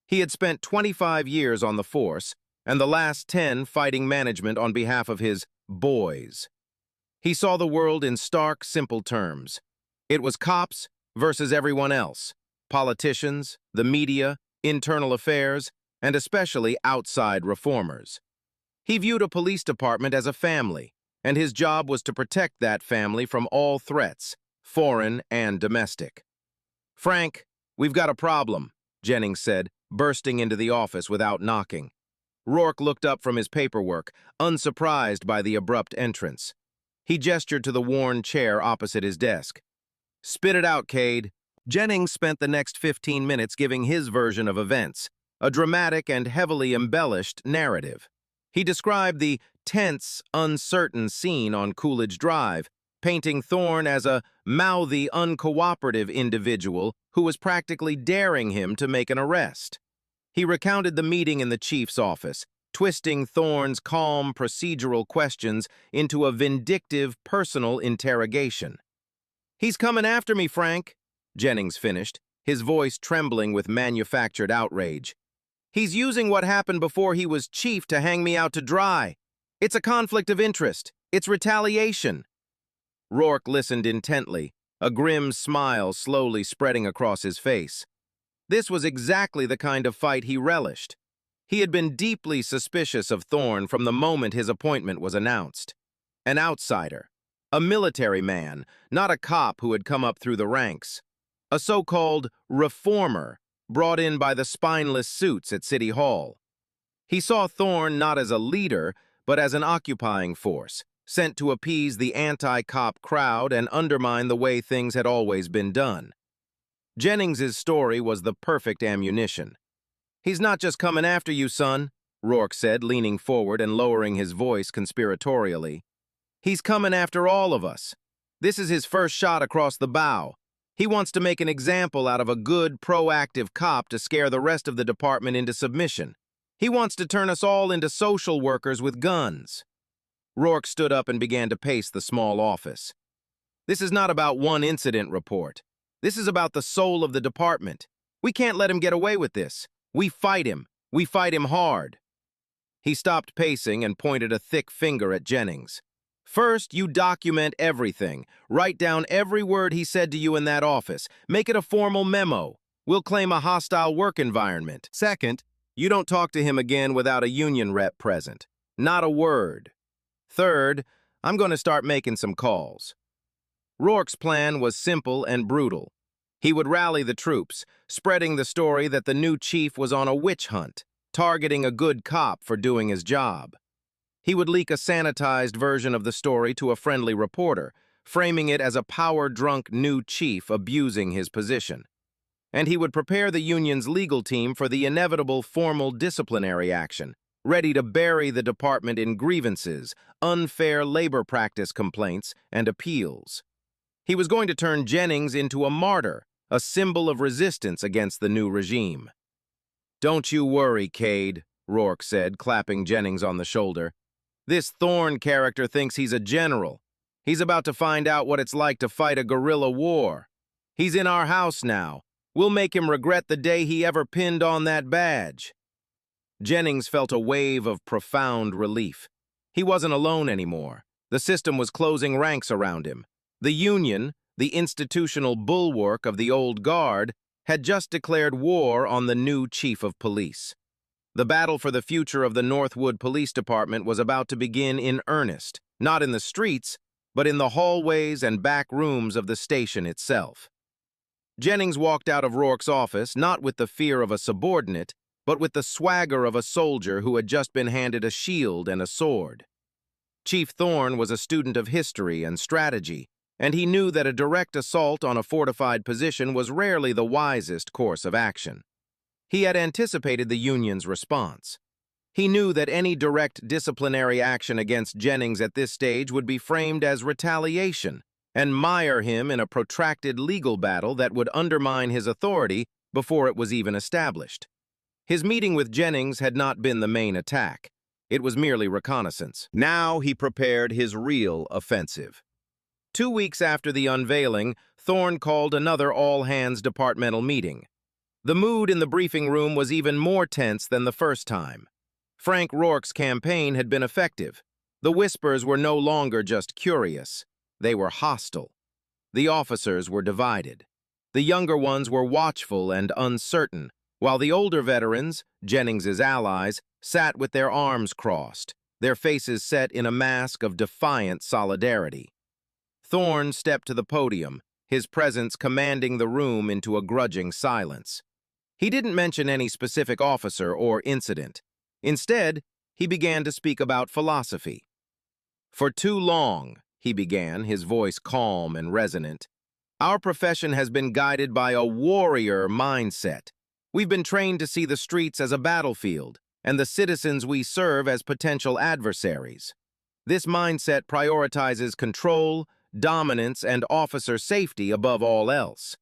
He had spent 25 years on the force, and the last 10 fighting management on behalf of his boys. He saw the world in stark, simple terms. It was cops versus everyone else, politicians, the media, internal affairs, and especially outside reformers. He viewed a police department as a family, and his job was to protect that family from all threats, foreign and domestic. "Frank, we've got a problem," Jennings said, bursting into the office without knocking. Rourke looked up from his paperwork, unsurprised by the abrupt entrance. He gestured to the worn chair opposite his desk. "Spit it out, Cade." Jennings spent the next 15 minutes giving his version of events, a dramatic and heavily embellished narrative. He described the tense, uncertain scene on Coolidge Drive, painting Thorne as a mouthy, uncooperative individual who was practically daring him to make an arrest. He recounted the meeting in the chief's office, twisting Thorne's calm, procedural questions into a vindictive, personal interrogation. "He's coming after me, Frank," Jennings finished, his voice trembling with manufactured outrage. "He's using what happened before he was chief to hang me out to dry. It's a conflict of interest. It's retaliation." Rourke listened intently, a grim smile slowly spreading across his face. This was exactly the kind of fight he relished. He had been deeply suspicious of Thorne from the moment his appointment was announced. An outsider, a military man, not a cop who had come up through the ranks. A so-called reformer brought in by the spineless suits at City Hall. He saw Thorne not as a leader, but as an occupying force, sent to appease the anti-cop crowd and undermine the way things had always been done. Jennings's story was the perfect ammunition. "He's not just coming after you, son," Rourke said, leaning forward and lowering his voice conspiratorially. "He's coming after all of us. This is his first shot across the bow. He wants to make an example out of a good, proactive cop to scare the rest of the department into submission. He wants to turn us all into social workers with guns." Rourke stood up and began to pace the small office. "This is not about one incident report. This is about the soul of the department. We can't let him get away with this. We fight him. We fight him hard." He stopped pacing and pointed a thick finger at Jennings. "First, you document everything. Write down every word he said to you in that office. Make it a formal memo. We'll claim a hostile work environment. Second, you don't talk to him again without a union rep present. Not a word. Third, I'm going to start making some calls." Rourke's plan was simple and brutal. He would rally the troops, spreading the story that the new chief was on a witch hunt, targeting a good cop for doing his job. He would leak a sanitized version of the story to a friendly reporter, framing it as a power-drunk new chief abusing his position. And he would prepare the union's legal team for the inevitable formal disciplinary action, ready to bury the department in grievances, unfair labor practice complaints, and appeals. He was going to turn Jennings into a martyr, a symbol of resistance against the new regime. "Don't you worry, Cade," Rourke said, clapping Jennings on the shoulder. "This Thorne character thinks he's a general. He's about to find out what it's like to fight a guerrilla war. He's in our house now. We'll make him regret the day he ever pinned on that badge." Jennings felt a wave of profound relief. He wasn't alone anymore. The system was closing ranks around him. The Union, the institutional bulwark of the old guard, had just declared war on the new chief of police. The battle for the future of the Northwood Police Department was about to begin in earnest, not in the streets, but in the hallways and back rooms of the station itself. Jennings walked out of Rourke's office not with the fear of a subordinate, but with the swagger of a soldier who had just been handed a shield and a sword. Chief Thorne was a student of history and strategy, and he knew that a direct assault on a fortified position was rarely the wisest course of action. He had anticipated the Union's response. He knew that any direct disciplinary action against Jennings at this stage would be framed as retaliation and mire him in a protracted legal battle that would undermine his authority before it was even established. His meeting with Jennings had not been the main attack. It was merely reconnaissance. Now he prepared his real offensive. 2 weeks after the unveiling, Thorne called another all-hands departmental meeting. The mood in the briefing room was even more tense than the first time. Frank Rourke's campaign had been effective. The whispers were no longer just curious. They were hostile. The officers were divided. The younger ones were watchful and uncertain, while the older veterans, Jennings's allies, sat with their arms crossed, their faces set in a mask of defiant solidarity. Thorne stepped to the podium, his presence commanding the room into a grudging silence. He didn't mention any specific officer or incident. Instead, he began to speak about philosophy. "For too long," he began, his voice calm and resonant, "our profession has been guided by a warrior mindset. We've been trained to see the streets as a battlefield and the citizens we serve as potential adversaries. This mindset prioritizes control, dominance, and officer safety above all else.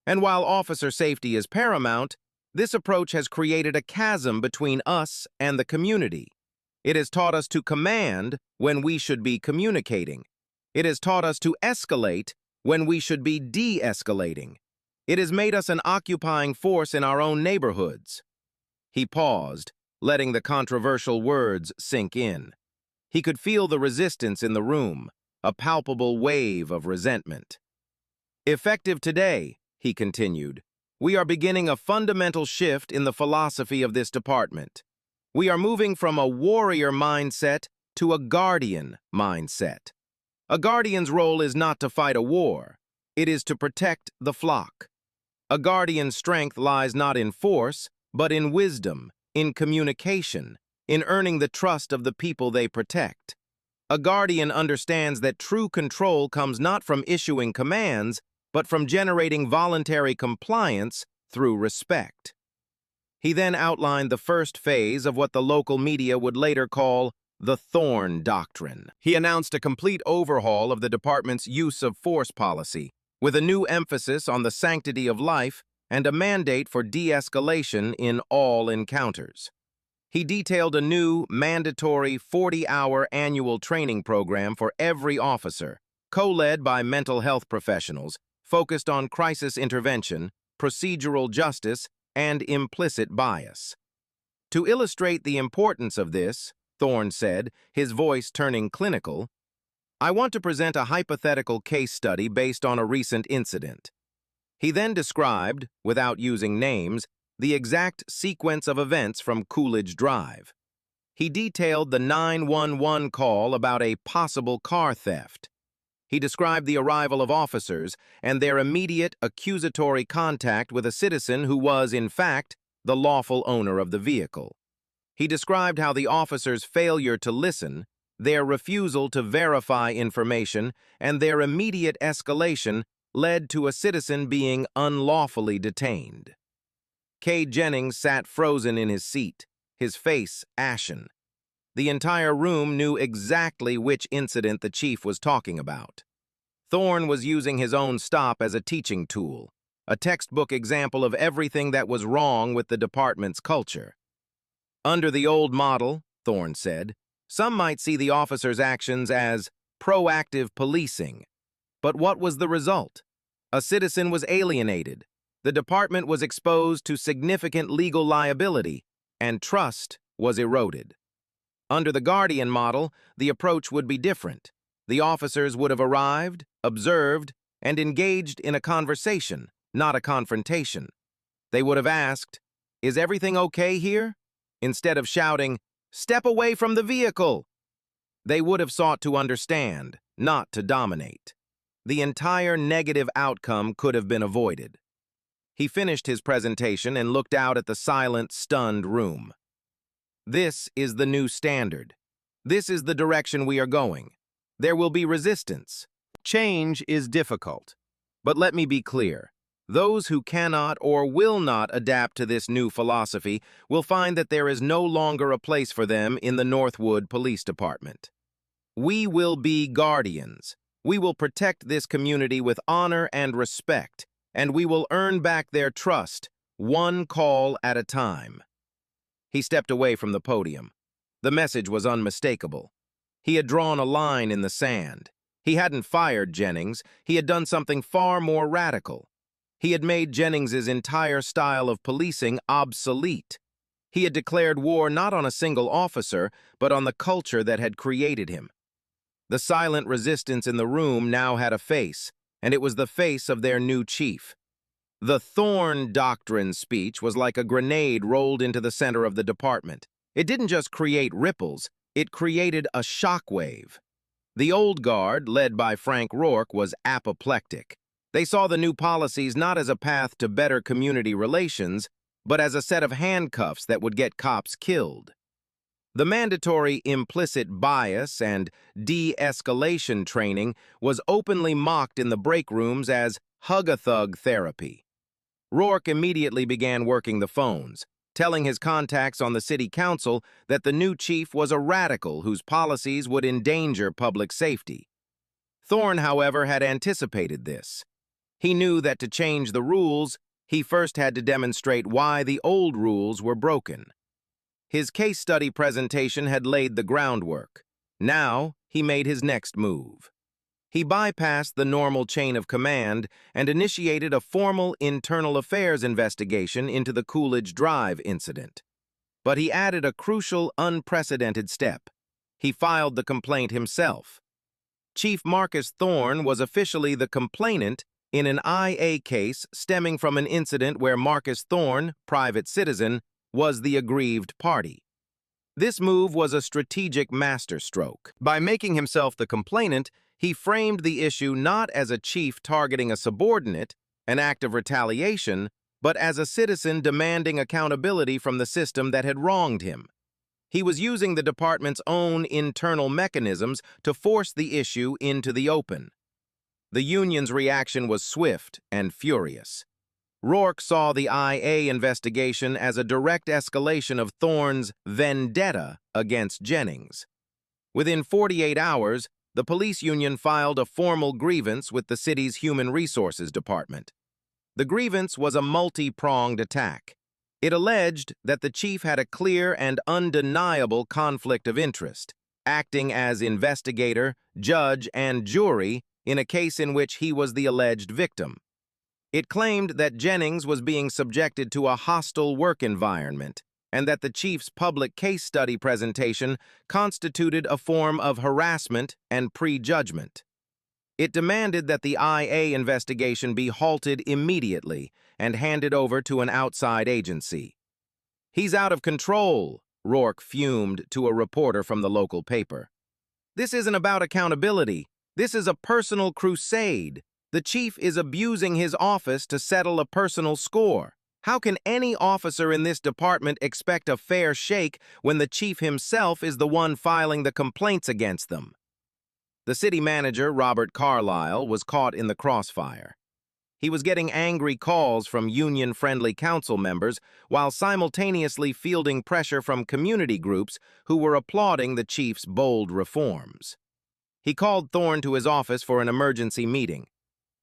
And while officer safety is paramount, this approach has created a chasm between us and the community. It has taught us to command when we should be communicating. It has taught us to escalate when we should be de-escalating. It has made us an occupying force in our own neighborhoods. He paused, letting the controversial words sink in. He could feel the resistance in the room, a palpable wave of resentment. Effective today, he continued, we are beginning a fundamental shift in the philosophy of this department. We are moving from a warrior mindset to a guardian mindset. A guardian's role is not to fight a war. It is to protect the flock. A guardian's strength lies not in force, but in wisdom, in communication, in earning the trust of the people they protect. A guardian understands that true control comes not from issuing commands, but from generating voluntary compliance through respect. He then outlined the first phase of what the local media would later call the Thorn Doctrine. He announced a complete overhaul of the department's use of force policy, with a new emphasis on the sanctity of life and a mandate for de-escalation in all encounters. He detailed a new, mandatory 40-hour annual training program for every officer, co-led by mental health professionals, focused on crisis intervention, procedural justice, and implicit bias. To illustrate the importance of this, Thorne said, his voice turning clinical, I want to present a hypothetical case study based on a recent incident. He then described, without using names, the exact sequence of events from Coolidge Drive. He detailed the 911 call about a possible car theft. He described the arrival of officers and their immediate accusatory contact with a citizen who was, in fact, the lawful owner of the vehicle. He described how the officers' failure to listen, their refusal to verify information, and their immediate escalation led to a citizen being unlawfully detained. K. Jennings sat frozen in his seat, his face ashen. The entire room knew exactly which incident the chief was talking about. Thorne was using his own stop as a teaching tool, a textbook example of everything that was wrong with the department's culture. Under the old model, Thorne said, some might see the officers' actions as proactive policing. But what was the result? A citizen was alienated. The department was exposed to significant legal liability, and trust was eroded. Under the Guardian model, the approach would be different. The officers would have arrived, observed, and engaged in a conversation, not a confrontation. They would have asked, "Is everything okay here?" instead of shouting, "Step away from the vehicle!" They would have sought to understand, not to dominate. The entire negative outcome could have been avoided. He finished his presentation and looked out at the silent, stunned room. This is the new standard. This is the direction we are going. There will be resistance. Change is difficult. But let me be clear. Those who cannot or will not adapt to this new philosophy will find that there is no longer a place for them in the Northwood Police Department. We will be guardians. We will protect this community with honor and respect, and we will earn back their trust, one call at a time. He stepped away from the podium. The message was unmistakable. He had drawn a line in the sand. He hadn't fired Jennings. He had done something far more radical. He had made Jennings's entire style of policing obsolete. He had declared war not on a single officer, but on the culture that had created him. The silent resistance in the room now had a face, and it was the face of their new chief. The Thorn Doctrine speech was like a grenade rolled into the center of the department. It didn't just create ripples, it created a shockwave. The old guard, led by Frank Rourke, was apoplectic. They saw the new policies not as a path to better community relations, but as a set of handcuffs that would get cops killed. The mandatory implicit bias and de-escalation training was openly mocked in the break rooms as hug-a-thug therapy. Rourke immediately began working the phones, telling his contacts on the city council that the new chief was a radical whose policies would endanger public safety. Thorne, however, had anticipated this. He knew that to change the rules, he first had to demonstrate why the old rules were broken. His case study presentation had laid the groundwork. Now, he made his next move. He bypassed the normal chain of command and initiated a formal internal affairs investigation into the Coolidge Drive incident. But he added a crucial, unprecedented step. He filed the complaint himself. Chief Marcus Thorne was officially the complainant in an IA case stemming from an incident where Marcus Thorne, private citizen, was the aggrieved party. This move was a strategic masterstroke. By making himself the complainant, he framed the issue not as a chief targeting a subordinate, an act of retaliation, but as a citizen demanding accountability from the system that had wronged him. He was using the department's own internal mechanisms to force the issue into the open. The union's reaction was swift and furious. Rourke saw the IA investigation as a direct escalation of Thorne's vendetta against Jennings. Within 48 hours, the police union filed a formal grievance with the city's Human Resources Department. The grievance was a multi-pronged attack. It alleged that the chief had a clear and undeniable conflict of interest, acting as investigator, judge, and jury in a case in which he was the alleged victim. It claimed that Jennings was being subjected to a hostile work environment, and that the chief's public case study presentation constituted a form of harassment and prejudgment. It demanded that the IA investigation be halted immediately and handed over to an outside agency. "He's out of control," Rourke fumed to a reporter from the local paper. "This isn't about accountability. This is a personal crusade. The chief is abusing his office to settle a personal score. How can any officer in this department expect a fair shake when the chief himself is the one filing the complaints against them?" The city manager, Robert Carlisle, was caught in the crossfire. He was getting angry calls from union-friendly council members while simultaneously fielding pressure from community groups who were applauding the chief's bold reforms. He called Thorne to his office for an emergency meeting.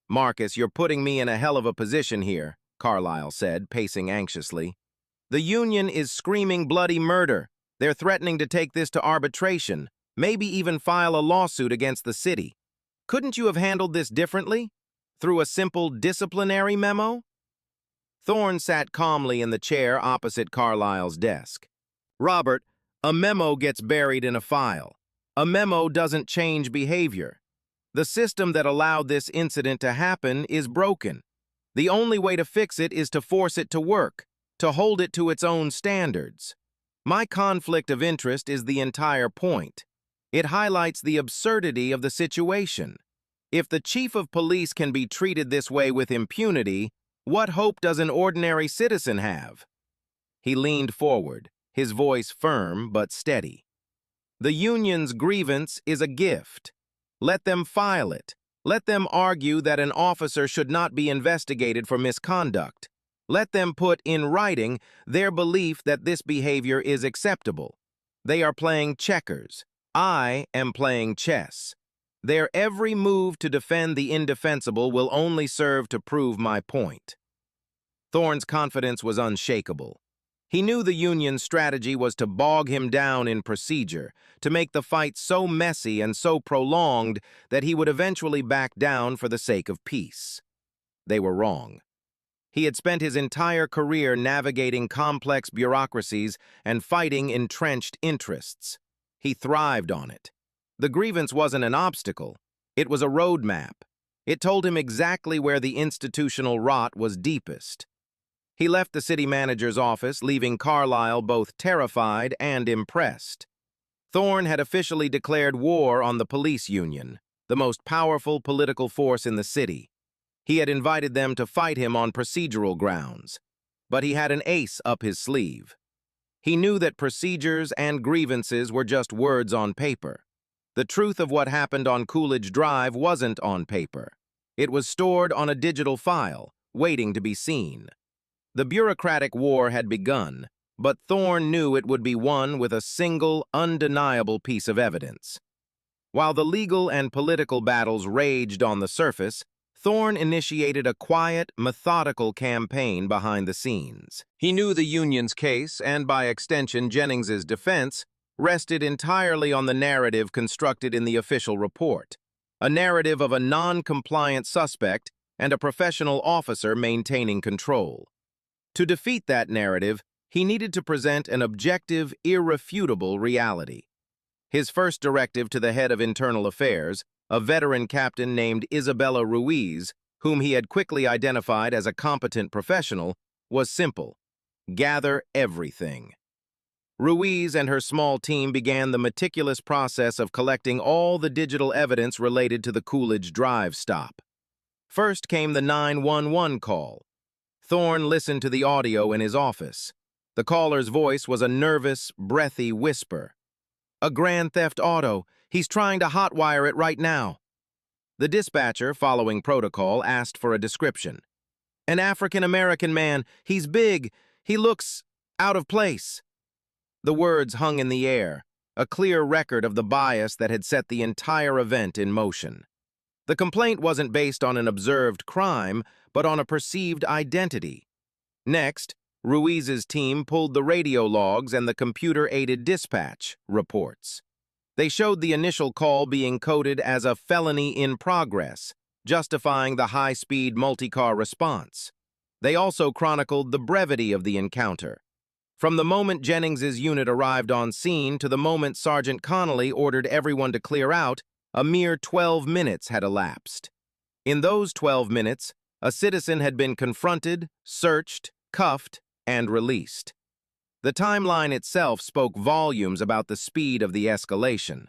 "Marcus, you're putting me in a hell of a position here," Carlisle said, pacing anxiously. "The union is screaming bloody murder. They're threatening to take this to arbitration, maybe even file a lawsuit against the city. Couldn't you have handled this differently? Through a simple disciplinary memo?" Thorne sat calmly in the chair opposite Carlisle's desk. "Robert, a memo gets buried in a file. A memo doesn't change behavior. The system that allowed this incident to happen is broken. The only way to fix it is to force it to work, to hold it to its own standards. My conflict of interest is the entire point. It highlights the absurdity of the situation. If the chief of police can be treated this way with impunity, what hope does an ordinary citizen have?" He leaned forward, his voice firm but steady. "The union's grievance is a gift. Let them file it. Let them argue that an officer should not be investigated for misconduct. Let them put in writing their belief that this behavior is acceptable. They are playing checkers. I am playing chess. Their every move to defend the indefensible will only serve to prove my point." Thorne's confidence was unshakable. He knew the union's strategy was to bog him down in procedure, to make the fight so messy and so prolonged that he would eventually back down for the sake of peace. They were wrong. He had spent his entire career navigating complex bureaucracies and fighting entrenched interests. He thrived on it. The grievance wasn't an obstacle. It was a roadmap. It told him exactly where the institutional rot was deepest. He left the city manager's office, leaving Carlisle both terrified and impressed. Thorne had officially declared war on the police union, the most powerful political force in the city. He had invited them to fight him on procedural grounds. But he had an ace up his sleeve. He knew that procedures and grievances were just words on paper. The truth of what happened on Coolidge Drive wasn't on paper. It was stored on a digital file, waiting to be seen. The bureaucratic war had begun, but Thorne knew it would be won with a single, undeniable piece of evidence. While the legal and political battles raged on the surface, Thorne initiated a quiet, methodical campaign behind the scenes. He knew the Union's case, and by extension Jennings's defense, rested entirely on the narrative constructed in the official report, a narrative of a non-compliant suspect and a professional officer maintaining control. To defeat that narrative, he needed to present an objective, irrefutable reality. His first directive to the head of internal affairs, a veteran captain named Isabella Ruiz, whom he had quickly identified as a competent professional, was simple: gather everything. Ruiz and her small team began the meticulous process of collecting all the digital evidence related to the Coolidge Drive stop. First came the 911 call. Thorne listened to the audio in his office. The caller's voice was a nervous, breathy whisper. "A grand theft auto. He's trying to hotwire it right now." The dispatcher, following protocol, asked for a description. "An African-American man. He's big. He looks out of place." The words hung in the air, a clear record of the bias that had set the entire event in motion. The complaint wasn't based on an observed crime, but on a perceived identity. Next, Ruiz's team pulled the radio logs and the computer-aided dispatch reports. They showed the initial call being coded as a felony in progress, justifying the high-speed multi-car response. They also chronicled the brevity of the encounter. From the moment Jennings's unit arrived on scene to the moment Sergeant Connolly ordered everyone to clear out, a mere 12 minutes had elapsed. In those 12 minutes, a citizen had been confronted, searched, cuffed, and released. The timeline itself spoke volumes about the speed of the escalation.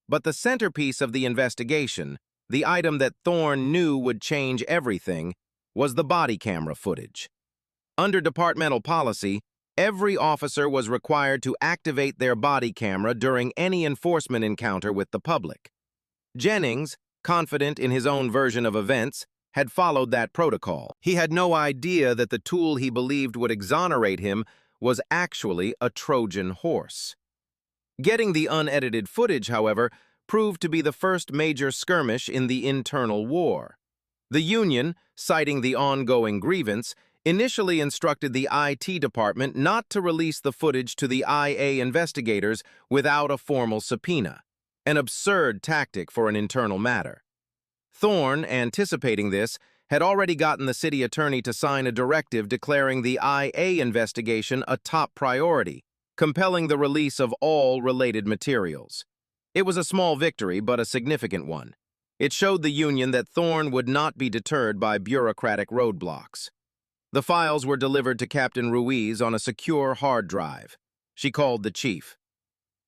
But the centerpiece of the investigation, the item that Thorne knew would change everything, was the body camera footage. Under departmental policy, every officer was required to activate their body camera during any enforcement encounter with the public. Jennings, confident in his own version of events, had followed that protocol. He had no idea that the tool he believed would exonerate him was actually a Trojan horse. Getting the unedited footage, however, proved to be the first major skirmish in the internal war. The Union, citing the ongoing grievance, initially instructed the IT department not to release the footage to the IA investigators without a formal subpoena, an absurd tactic for an internal matter. Thorne, anticipating this, had already gotten the city attorney to sign a directive declaring the IA investigation a top priority, compelling the release of all related materials. It was a small victory, but a significant one. It showed the Union that Thorne would not be deterred by bureaucratic roadblocks. The files were delivered to Captain Ruiz on a secure hard drive. She called the chief.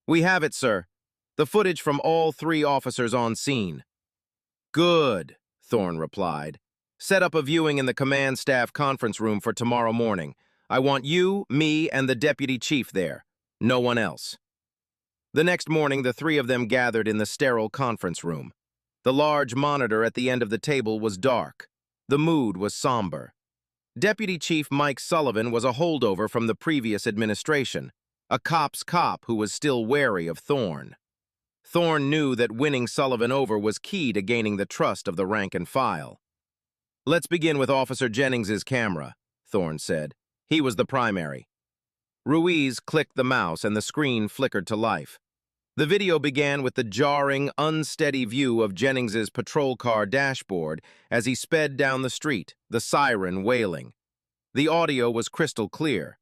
"We have it, sir. The footage from all 3 officers on scene." "Good," Thorne replied. "Set up a viewing in the command staff conference room for tomorrow morning. I want you, me, and the deputy chief there. No one else." The next morning, the 3 of them gathered in the sterile conference room. The large monitor at the end of the table was dark. The mood was somber. Deputy Chief Mike Sullivan was a holdover from the previous administration, a cop's cop who was still wary of Thorne. Thorne knew that winning Sullivan over was key to gaining the trust of the rank and file. "Let's begin with Officer Jennings's camera," Thorne said. "He was the primary." Ruiz clicked the mouse and the screen flickered to life. The video began with the jarring, unsteady view of Jennings's patrol car dashboard as he sped down the street, the siren wailing. The audio was crystal clear.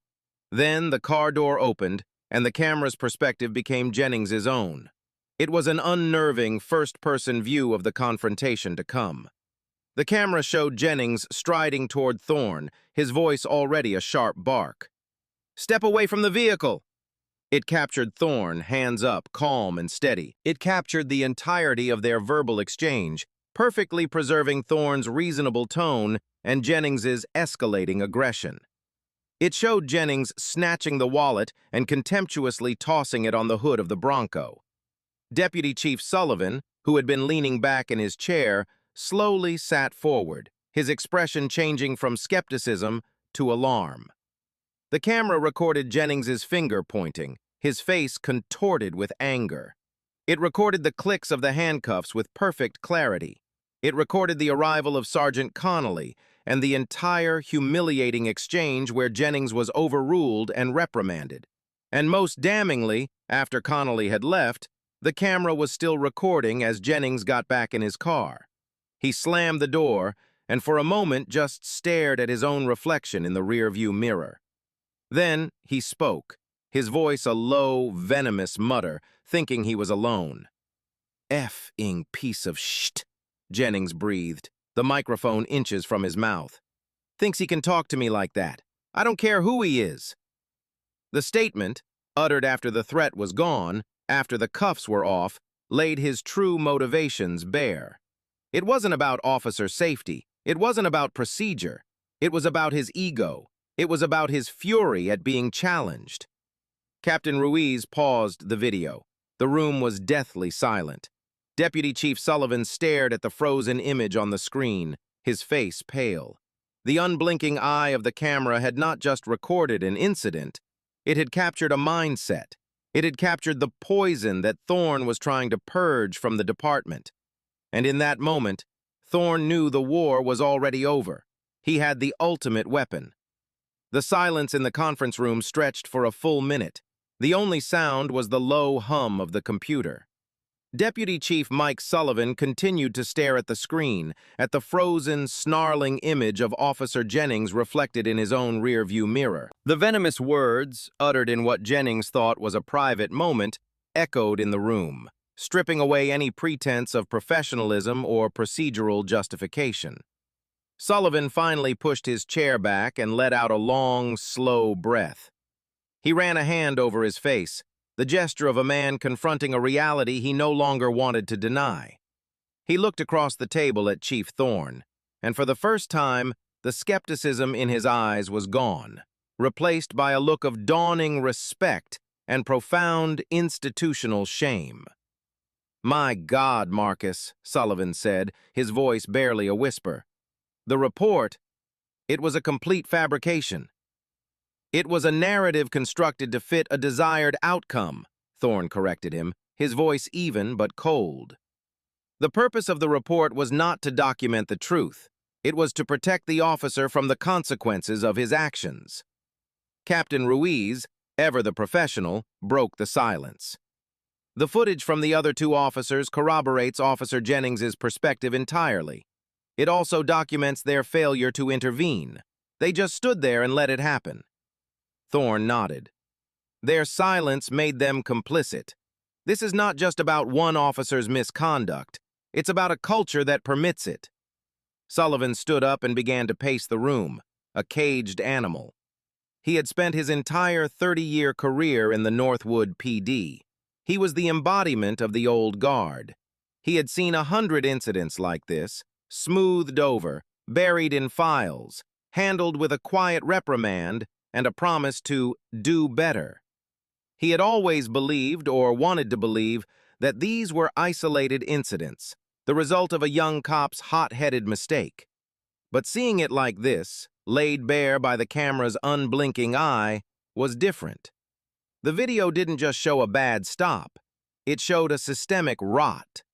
Then the car door opened, and the camera's perspective became Jennings's own. It was an unnerving first-person view of the confrontation to come. The camera showed Jennings striding toward Thorne, his voice already a sharp bark. "Step away from the vehicle!" It captured Thorne, hands up, calm and steady. It captured the entirety of their verbal exchange, perfectly preserving Thorne's reasonable tone and Jennings's escalating aggression. It showed Jennings snatching the wallet and contemptuously tossing it on the hood of the Bronco. Deputy Chief Sullivan, who had been leaning back in his chair, slowly sat forward, his expression changing from skepticism to alarm. The camera recorded Jennings's finger pointing, his face contorted with anger. It recorded the clicks of the handcuffs with perfect clarity. It recorded the arrival of Sergeant Connolly and the entire humiliating exchange where Jennings was overruled and reprimanded. And most damningly, after Connolly had left, the camera was still recording as Jennings got back in his car. He slammed the door and for a moment just stared at his own reflection in the rearview mirror. Then he spoke, his voice a low, venomous mutter, thinking he was alone. "F-ing piece of shit," Jennings breathed, the microphone inches from his mouth. "Thinks he can talk to me like that. I don't care who he is." The statement, uttered after the threat was gone, after the cuffs were off, laid his true motivations bare. It wasn't about officer safety. It wasn't about procedure. It was about his ego. It was about his fury at being challenged. Captain Ruiz paused the video. The room was deathly silent. Deputy Chief Sullivan stared at the frozen image on the screen, his face pale. The unblinking eye of the camera had not just recorded an incident, it had captured a mindset. It had captured the poison that Thorne was trying to purge from the department. And in that moment, Thorne knew the war was already over. He had the ultimate weapon. The silence in the conference room stretched for a full minute. The only sound was the low hum of the computer. Deputy Chief Mike Sullivan continued to stare at the screen, at the frozen, snarling image of Officer Jennings reflected in his own rearview mirror. The venomous words, uttered in what Jennings thought was a private moment, echoed in the room, stripping away any pretense of professionalism or procedural justification. Sullivan finally pushed his chair back and let out a long, slow breath. He ran a hand over his face, the gesture of a man confronting a reality he no longer wanted to deny. He looked across the table at Chief Thorne, and for the first time, the skepticism in his eyes was gone, replaced by a look of dawning respect and profound institutional shame. "My God, Marcus," Sullivan said, his voice barely a whisper. "The report, it was a complete fabrication." "It was a narrative constructed to fit a desired outcome," Thorne corrected him, his voice even but cold. "The purpose of the report was not to document the truth. It was to protect the officer from the consequences of his actions." Captain Ruiz, ever the professional, broke the silence. "The footage from the other two officers corroborates Officer Jennings's perspective entirely. It also documents their failure to intervene. They just stood there and let it happen." Thorne nodded. "Their silence made them complicit. This is not just about one officer's misconduct. It's about a culture that permits it." Sullivan stood up and began to pace the room, a caged animal. He had spent his entire 30-year career in the Northwood PD. He was the embodiment of the old guard. He had seen 100 incidents like this, smoothed over, buried in files, handled with a quiet reprimand and a promise to do better. He had always believed, or wanted to believe, that these were isolated incidents, the result of a young cop's hot-headed mistake. But seeing it like this, laid bare by the camera's unblinking eye, was different. The video didn't just show a bad stop. It showed a systemic rot.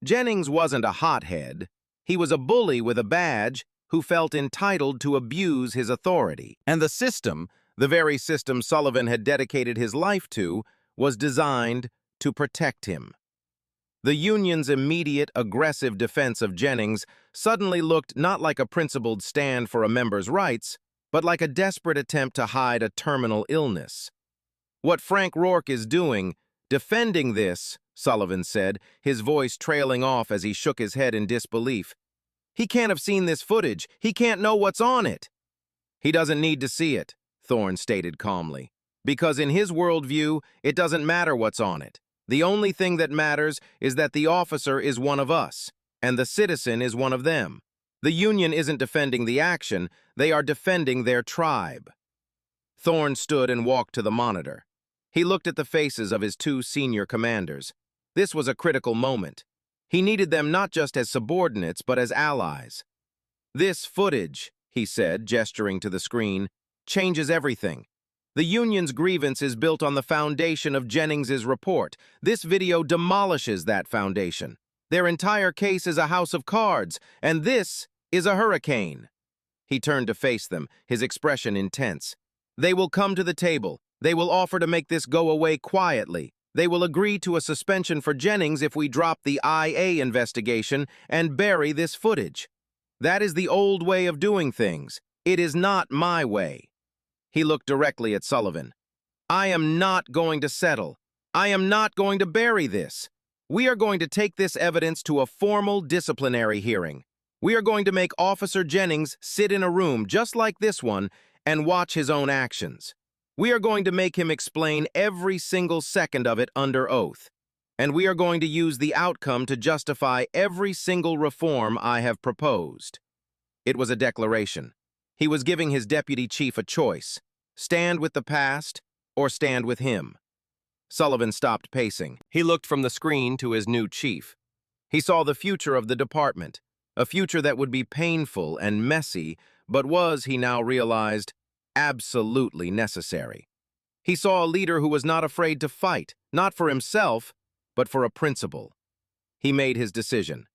Jennings wasn't a hothead. He was a bully with a badge who felt entitled to abuse his authority. And the system, the very system Sullivan had dedicated his life to, was designed to protect him. The union's immediate, aggressive defense of Jennings suddenly looked not like a principled stand for a member's rights, but like a desperate attempt to hide a terminal illness. "What Frank Rourke is doing, defending this," Sullivan said, his voice trailing off as he shook his head in disbelief. "He can't have seen this footage. He can't know what's on it." "He doesn't need to see it," Thorne stated calmly, "because in his worldview, it doesn't matter what's on it. The only thing that matters is that the officer is one of us, and the citizen is one of them. The union isn't defending the action, they are defending their tribe." Thorne stood and walked to the monitor. He looked at the faces of his two senior commanders. This was a critical moment. He needed them not just as subordinates, but as allies. "This footage," he said, gesturing to the screen, "changes everything. The union's grievance is built on the foundation of Jennings's report. This video demolishes that foundation. Their entire case is a house of cards, and this is a hurricane." He turned to face them, his expression intense. "They will come to the table. They will offer to make this go away quietly. They will agree to a suspension for Jennings if we drop the IA investigation and bury this footage. That is the old way of doing things. It is not my way." He looked directly at Sullivan. "I am not going to settle. I am not going to bury this. We are going to take this evidence to a formal disciplinary hearing. We are going to make Officer Jennings sit in a room just like this one and watch his own actions. We are going to make him explain every single second of it under oath. And we are going to use the outcome to justify every single reform I have proposed." It was a declaration. He was giving his deputy chief a choice: stand with the past or stand with him. Sullivan stopped pacing. He looked from the screen to his new chief. He saw the future of the department, a future that would be painful and messy, but was, he now realized, absolutely necessary. He saw a leader who was not afraid to fight, not for himself, but for a principle. He made his decision.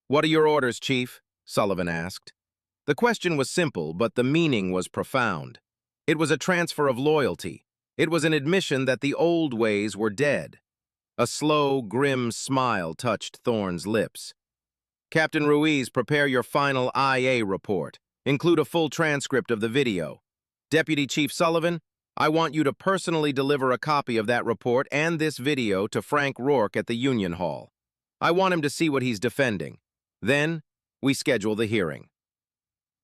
"What are your orders, Chief?" Sullivan asked. The question was simple, but the meaning was profound. It was a transfer of loyalty. It was an admission that the old ways were dead. A slow, grim smile touched Thorne's lips. "Captain Ruiz, prepare your final IA report. Include a full transcript of the video. Deputy Chief Sullivan, I want you to personally deliver a copy of that report and this video to Frank Rourke at the Union Hall. I want him to see what he's defending. Then, we schedule the hearing."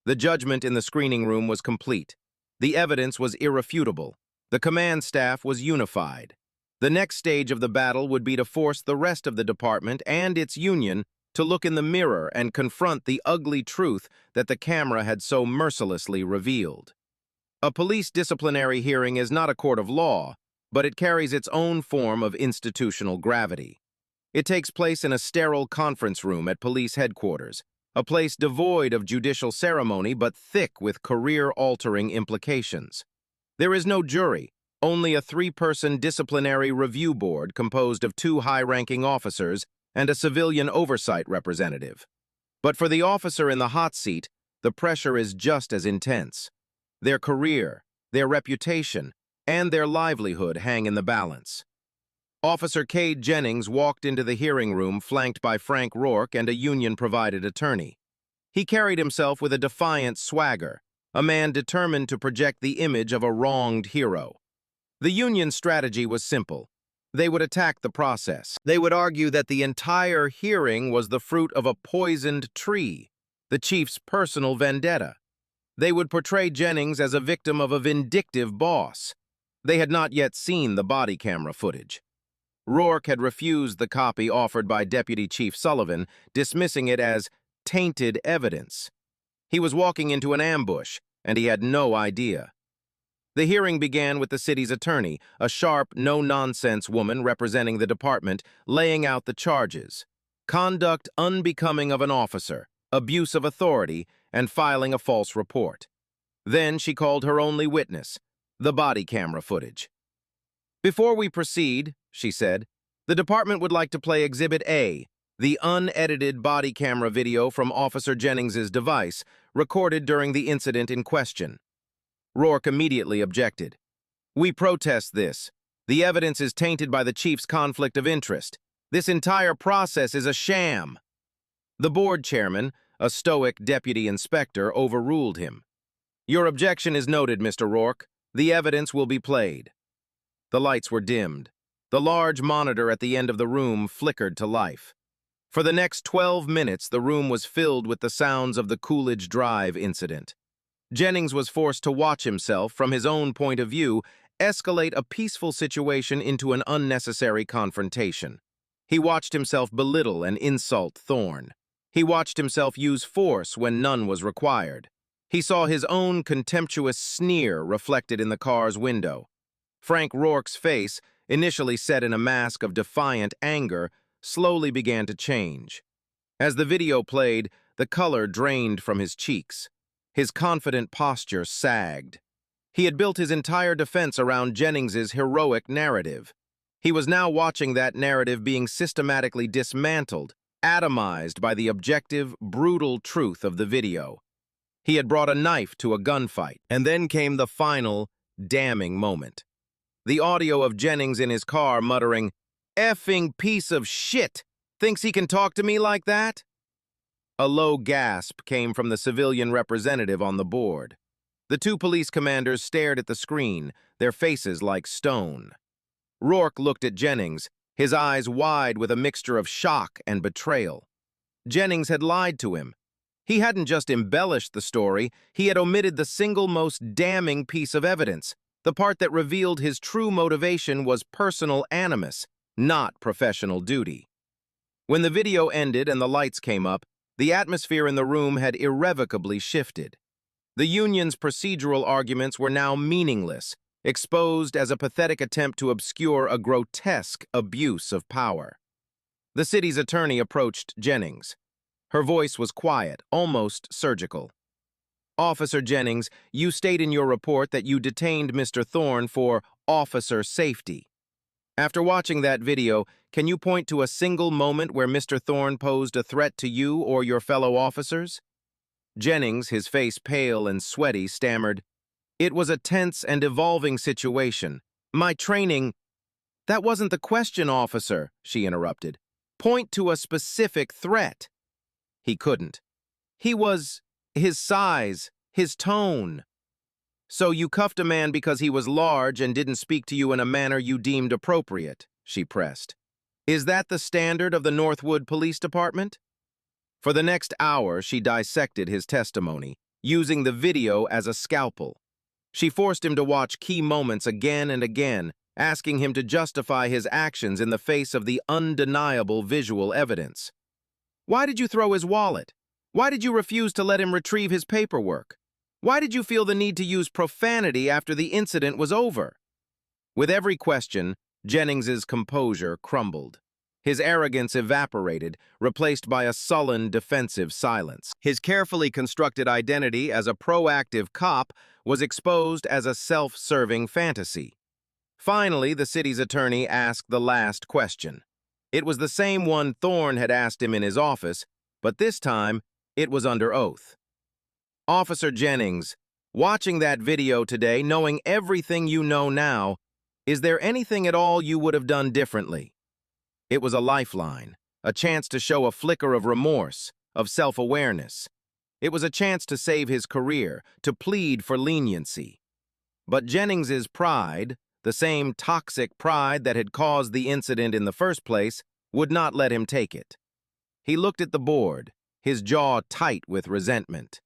The judgment in the screening room was complete. The evidence was irrefutable. The command staff was unified. The next stage of the battle would be to force the rest of the department and its union to look in the mirror and confront the ugly truth that the camera had so mercilessly revealed. A police disciplinary hearing is not a court of law, but it carries its own form of institutional gravity. It takes place in a sterile conference room at police headquarters, a place devoid of judicial ceremony but thick with career-altering implications. There is no jury, only a 3-person disciplinary review board composed of 2 high-ranking officers and a civilian oversight representative. But for the officer in the hot seat, the pressure is just as intense. Their career, their reputation, and their livelihood hang in the balance. Officer Cade Jennings walked into the hearing room flanked by Frank Rourke and a union-provided attorney. He carried himself with a defiant swagger, a man determined to project the image of a wronged hero. The union's strategy was simple. They would attack the process. They would argue that the entire hearing was the fruit of a poisoned tree, the chief's personal vendetta. They would portray Jennings as a victim of a vindictive boss. They had not yet seen the body camera footage. Rourke had refused the copy offered by Deputy Chief Sullivan, dismissing it as tainted evidence. He was walking into an ambush, and he had no idea. The hearing began with the city's attorney, a sharp, no-nonsense woman representing the department, laying out the charges: conduct unbecoming of an officer, abuse of authority, and filing a false report. Then she called her only witness, the body camera footage. "Before we proceed," she said, "the department would like to play Exhibit A, the unedited body camera video from Officer Jennings's device, recorded during the incident in question." Rourke immediately objected. "We protest this. The evidence is tainted by the chief's conflict of interest. This entire process is a sham." The board chairman, a stoic deputy inspector, overruled him. "Your objection is noted, Mr. Rourke. The evidence will be played." The lights were dimmed. The large monitor at the end of the room flickered to life. For the next 12 minutes, the room was filled with the sounds of the Coolidge Drive incident. Jennings was forced to watch himself, from his own point of view, escalate a peaceful situation into an unnecessary confrontation. He watched himself belittle and insult Thorne. He watched himself use force when none was required. He saw his own contemptuous sneer reflected in the car's window. Frank Rourke's face, initially set in a mask of defiant anger, slowly began to change. As the video played, The color drained from his cheeks. His confident posture sagged. He had built his entire defense around Jennings's heroic narrative. He was now watching that narrative being systematically dismantled, atomized by the objective, brutal truth of the video. He had brought a knife to a gunfight, and then came the final, damning moment. The audio of Jennings in his car muttering, "Effing piece of shit! Thinks he can talk to me like that?" A low gasp came from the civilian representative on the board. The two police commanders stared at the screen, their faces like stone. Rourke looked at Jennings, his eyes wide with a mixture of shock and betrayal. Jennings had lied to him. He hadn't just embellished the story, he had omitted the single most damning piece of evidence. The part that revealed his true motivation was personal animus, not professional duty. When the video ended and the lights came up, the atmosphere in the room had irrevocably shifted. The union's procedural arguments were now meaningless, exposed as a pathetic attempt to obscure a grotesque abuse of power. The city's attorney approached Jennings. Her voice was quiet, almost surgical. "Officer Jennings, you state in your report that you detained Mr. Thorne for officer safety. After watching that video, can you point to a single moment where Mr. Thorne posed a threat to you or your fellow officers?" Jennings, his face pale and sweaty, stammered, "It was a tense and evolving situation. My training—" "That wasn't the question, officer," she interrupted. "Point to a specific threat." He couldn't. His size, his tone. "So you cuffed a man because he was large and didn't speak to you in a manner you deemed appropriate," she pressed. "Is that the standard of the Northwood Police Department?" For the next hour, she dissected his testimony, using the video as a scalpel. She forced him to watch key moments again and again, asking him to justify his actions in the face of the undeniable visual evidence. "Why did you throw his wallet? Why did you refuse to let him retrieve his paperwork? Why did you feel the need to use profanity after the incident was over?" With every question, Jennings's composure crumbled. His arrogance evaporated, replaced by a sullen, defensive silence. His carefully constructed identity as a proactive cop was exposed as a self-serving fantasy. Finally, the city's attorney asked the last question. It was the same one Thorne had asked him in his office, but this time, it was under oath. "Officer Jennings, watching that video today, knowing everything you know now, is there anything at all you would have done differently?" It was a lifeline, a chance to show a flicker of remorse, of self-awareness. It was a chance to save his career, to plead for leniency. But Jennings's pride, the same toxic pride that had caused the incident in the first place, would not let him take it. He looked at the board, his jaw tight with resentment.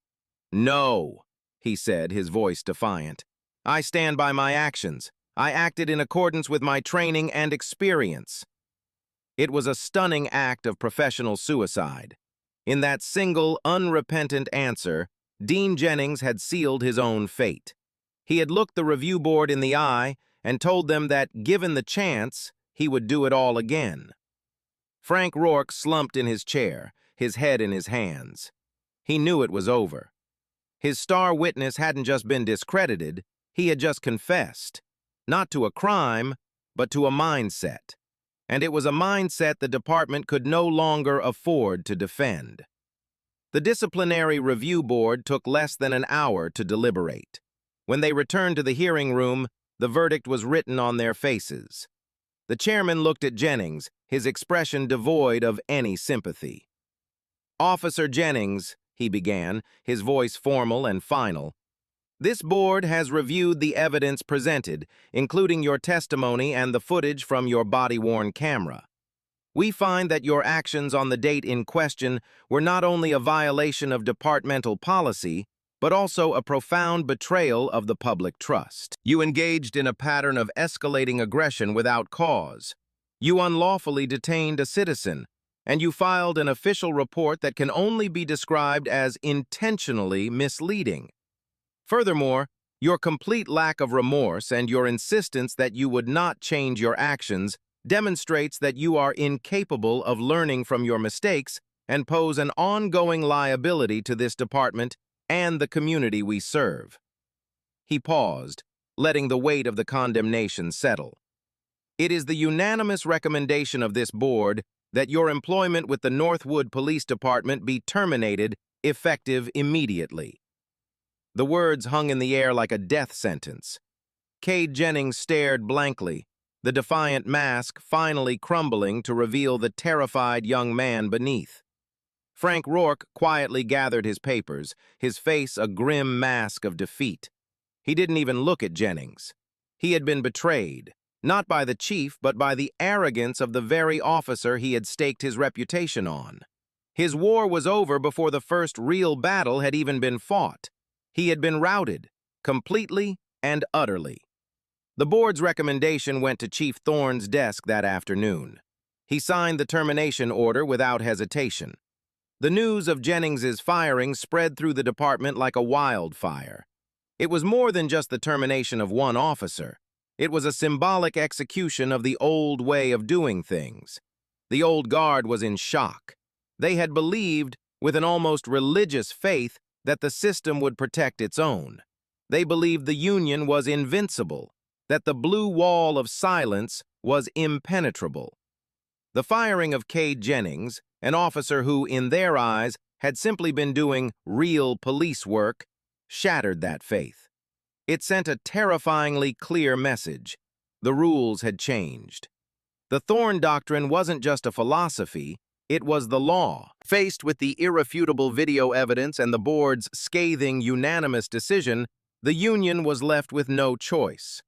"No," he said, his voice defiant. "I stand by my actions. I acted in accordance with my training and experience." It was a stunning act of professional suicide. In that single, unrepentant answer, Dean Jennings had sealed his own fate. He had looked the review board in the eye and told them that, given the chance, he would do it all again. Frank Rourke slumped in his chair, his head in his hands. He knew it was over. His star witness hadn't just been discredited, he had just confessed. Not to a crime, but to a mindset. And it was a mindset the department could no longer afford to defend. The disciplinary review board took less than an hour to deliberate. When they returned to the hearing room, the verdict was written on their faces. The chairman looked at Jennings, his expression devoid of any sympathy. "Officer Jennings," he began, his voice formal and final, "this board has reviewed the evidence presented, including your testimony and the footage from your body-worn camera. We find that your actions on the date in question were not only a violation of departmental policy, but also a profound betrayal of the public trust. You engaged in a pattern of escalating aggression without cause. You unlawfully detained a citizen, and you filed an official report that can only be described as intentionally misleading. Furthermore, your complete lack of remorse and your insistence that you would not change your actions demonstrates that you are incapable of learning from your mistakes and pose an ongoing liability to this department and the community we serve." He paused, letting the weight of the condemnation settle. "It is the unanimous recommendation of this board that your employment with the Northwood Police Department be terminated, effective immediately." The words hung in the air like a death sentence. Cade Jennings stared blankly, the defiant mask finally crumbling to reveal the terrified young man beneath. Frank Rourke quietly gathered his papers, his face a grim mask of defeat. He didn't even look at Jennings. He had been betrayed, not by the chief, but by the arrogance of the very officer he had staked his reputation on. His war was over before the first real battle had even been fought. He had been routed, completely and utterly. The board's recommendation went to Chief Thorne's desk that afternoon. He signed the termination order without hesitation. The news of Jennings's firing spread through the department like a wildfire. It was more than just the termination of one officer. It was a symbolic execution of the old way of doing things. The old guard was in shock. They had believed, with an almost religious faith, that the system would protect its own. They believed the Union was invincible, that the blue wall of silence was impenetrable. The firing of Cade Jennings, an officer who, in their eyes, had simply been doing real police work, shattered that faith. It sent a terrifyingly clear message. The rules had changed. The Thorne Doctrine wasn't just a philosophy, it was the law. Faced with the irrefutable video evidence and the board's scathing, unanimous decision, the Union was left with no choice.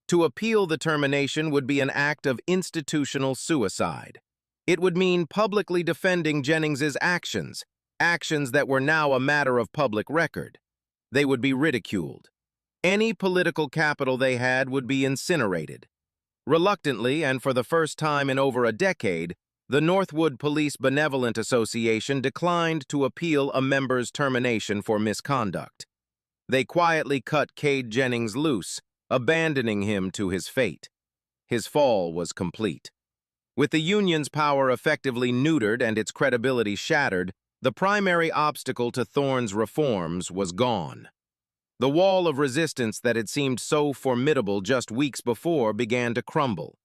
To appeal the termination would be an act of institutional suicide. It would mean publicly defending Jennings's actions, actions that were now a matter of public record. They would be ridiculed. Any political capital they had would be incinerated. Reluctantly, and for the first time in over a decade, the Northwood Police Benevolent Association declined to appeal a member's termination for misconduct. They quietly cut Cade Jennings loose, abandoning him to his fate. His fall was complete. With the Union's power effectively neutered and its credibility shattered, the primary obstacle to Thorne's reforms was gone. The wall of resistance that had seemed so formidable just weeks before began to crumble.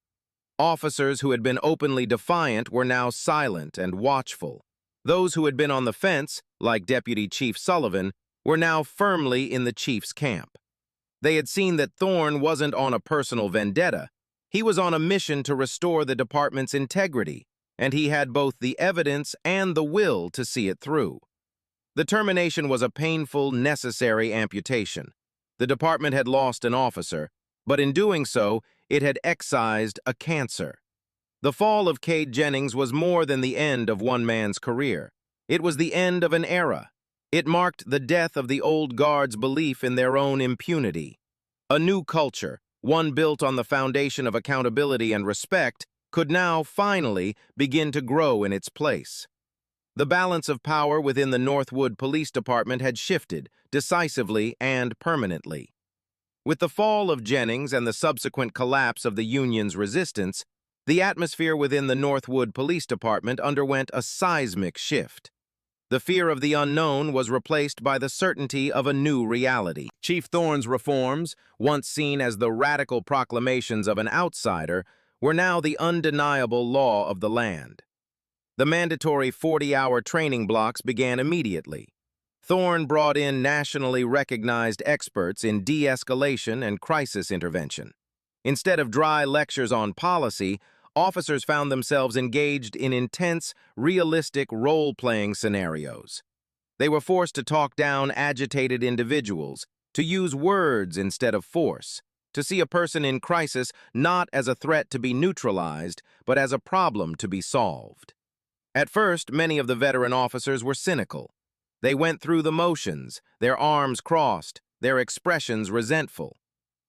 Officers who had been openly defiant were now silent and watchful. Those who had been on the fence, like Deputy Chief Sullivan, were now firmly in the chief's camp. They had seen that Thorne wasn't on a personal vendetta. He was on a mission to restore the department's integrity, and he had both the evidence and the will to see it through. The termination was a painful, necessary amputation. The department had lost an officer, but in doing so, it had excised a cancer. The fall of Cade Jennings was more than the end of one man's career. It was the end of an era. It marked the death of the old guard's belief in their own impunity. A new culture, one built on the foundation of accountability and respect, could now, finally, begin to grow in its place. The balance of power within the Northwood Police Department had shifted, decisively and permanently. With the fall of Jennings and the subsequent collapse of the Union's resistance, the atmosphere within the Northwood Police Department underwent a seismic shift. The fear of the unknown was replaced by the certainty of a new reality. Chief Thorne's reforms, once seen as the radical proclamations of an outsider, were now the undeniable law of the land. The mandatory 40-hour training blocks began immediately. Thorne brought in nationally recognized experts in de-escalation and crisis intervention. Instead of dry lectures on policy, officers found themselves engaged in intense, realistic role-playing scenarios. They were forced to talk down agitated individuals, to use words instead of force, to see a person in crisis not as a threat to be neutralized, but as a problem to be solved. At first, many of the veteran officers were cynical. They went through the motions, their arms crossed, their expressions resentful.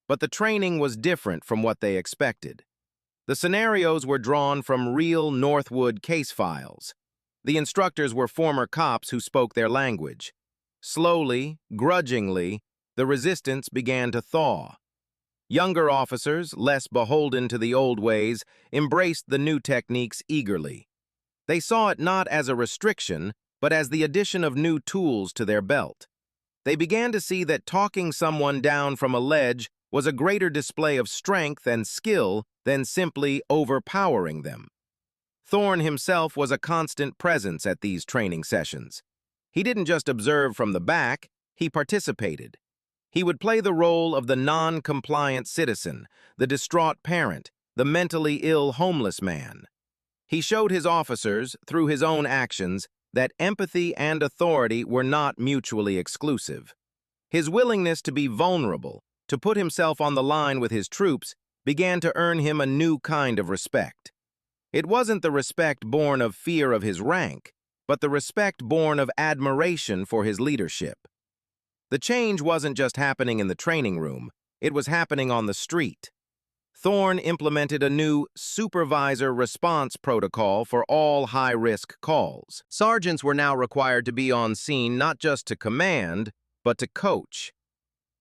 But the training was different from what they expected. The scenarios were drawn from real Northwood case files. The instructors were former cops who spoke their language. Slowly, grudgingly, the resistance began to thaw. Younger officers, less beholden to the old ways, embraced the new techniques eagerly. They saw it not as a restriction, but as the addition of new tools to their belt. They began to see that talking someone down from a ledge was a greater display of strength and skill than simply overpowering them. Thorne himself was a constant presence at these training sessions. He didn't just observe from the back, he participated. He would play the role of the non-compliant citizen, the distraught parent, the mentally ill homeless man. He showed his officers, through his own actions, that empathy and authority were not mutually exclusive. His willingness to be vulnerable, to put himself on the line with his troops, began to earn him a new kind of respect. It wasn't the respect born of fear of his rank, but the respect born of admiration for his leadership. The change wasn't just happening in the training room, it was happening on the street. Thorne implemented a new supervisor response protocol for all high-risk calls. Sergeants were now required to be on scene not just to command, but to coach.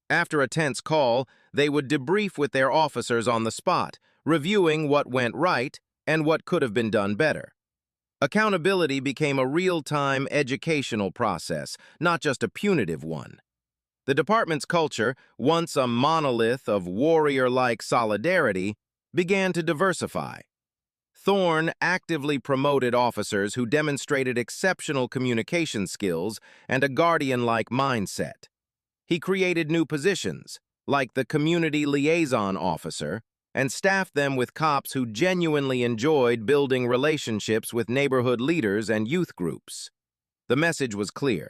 After a tense call, they would debrief with their officers on the spot, reviewing what went right and what could have been done better. Accountability became a real-time educational process, not just a punitive one. The department's culture, once a monolith of warrior-like solidarity, began to diversify. Thorne actively promoted officers who demonstrated exceptional communication skills and a guardian-like mindset. He created new positions, like the community liaison officer, and staffed them with cops who genuinely enjoyed building relationships with neighborhood leaders and youth groups. The message was clear.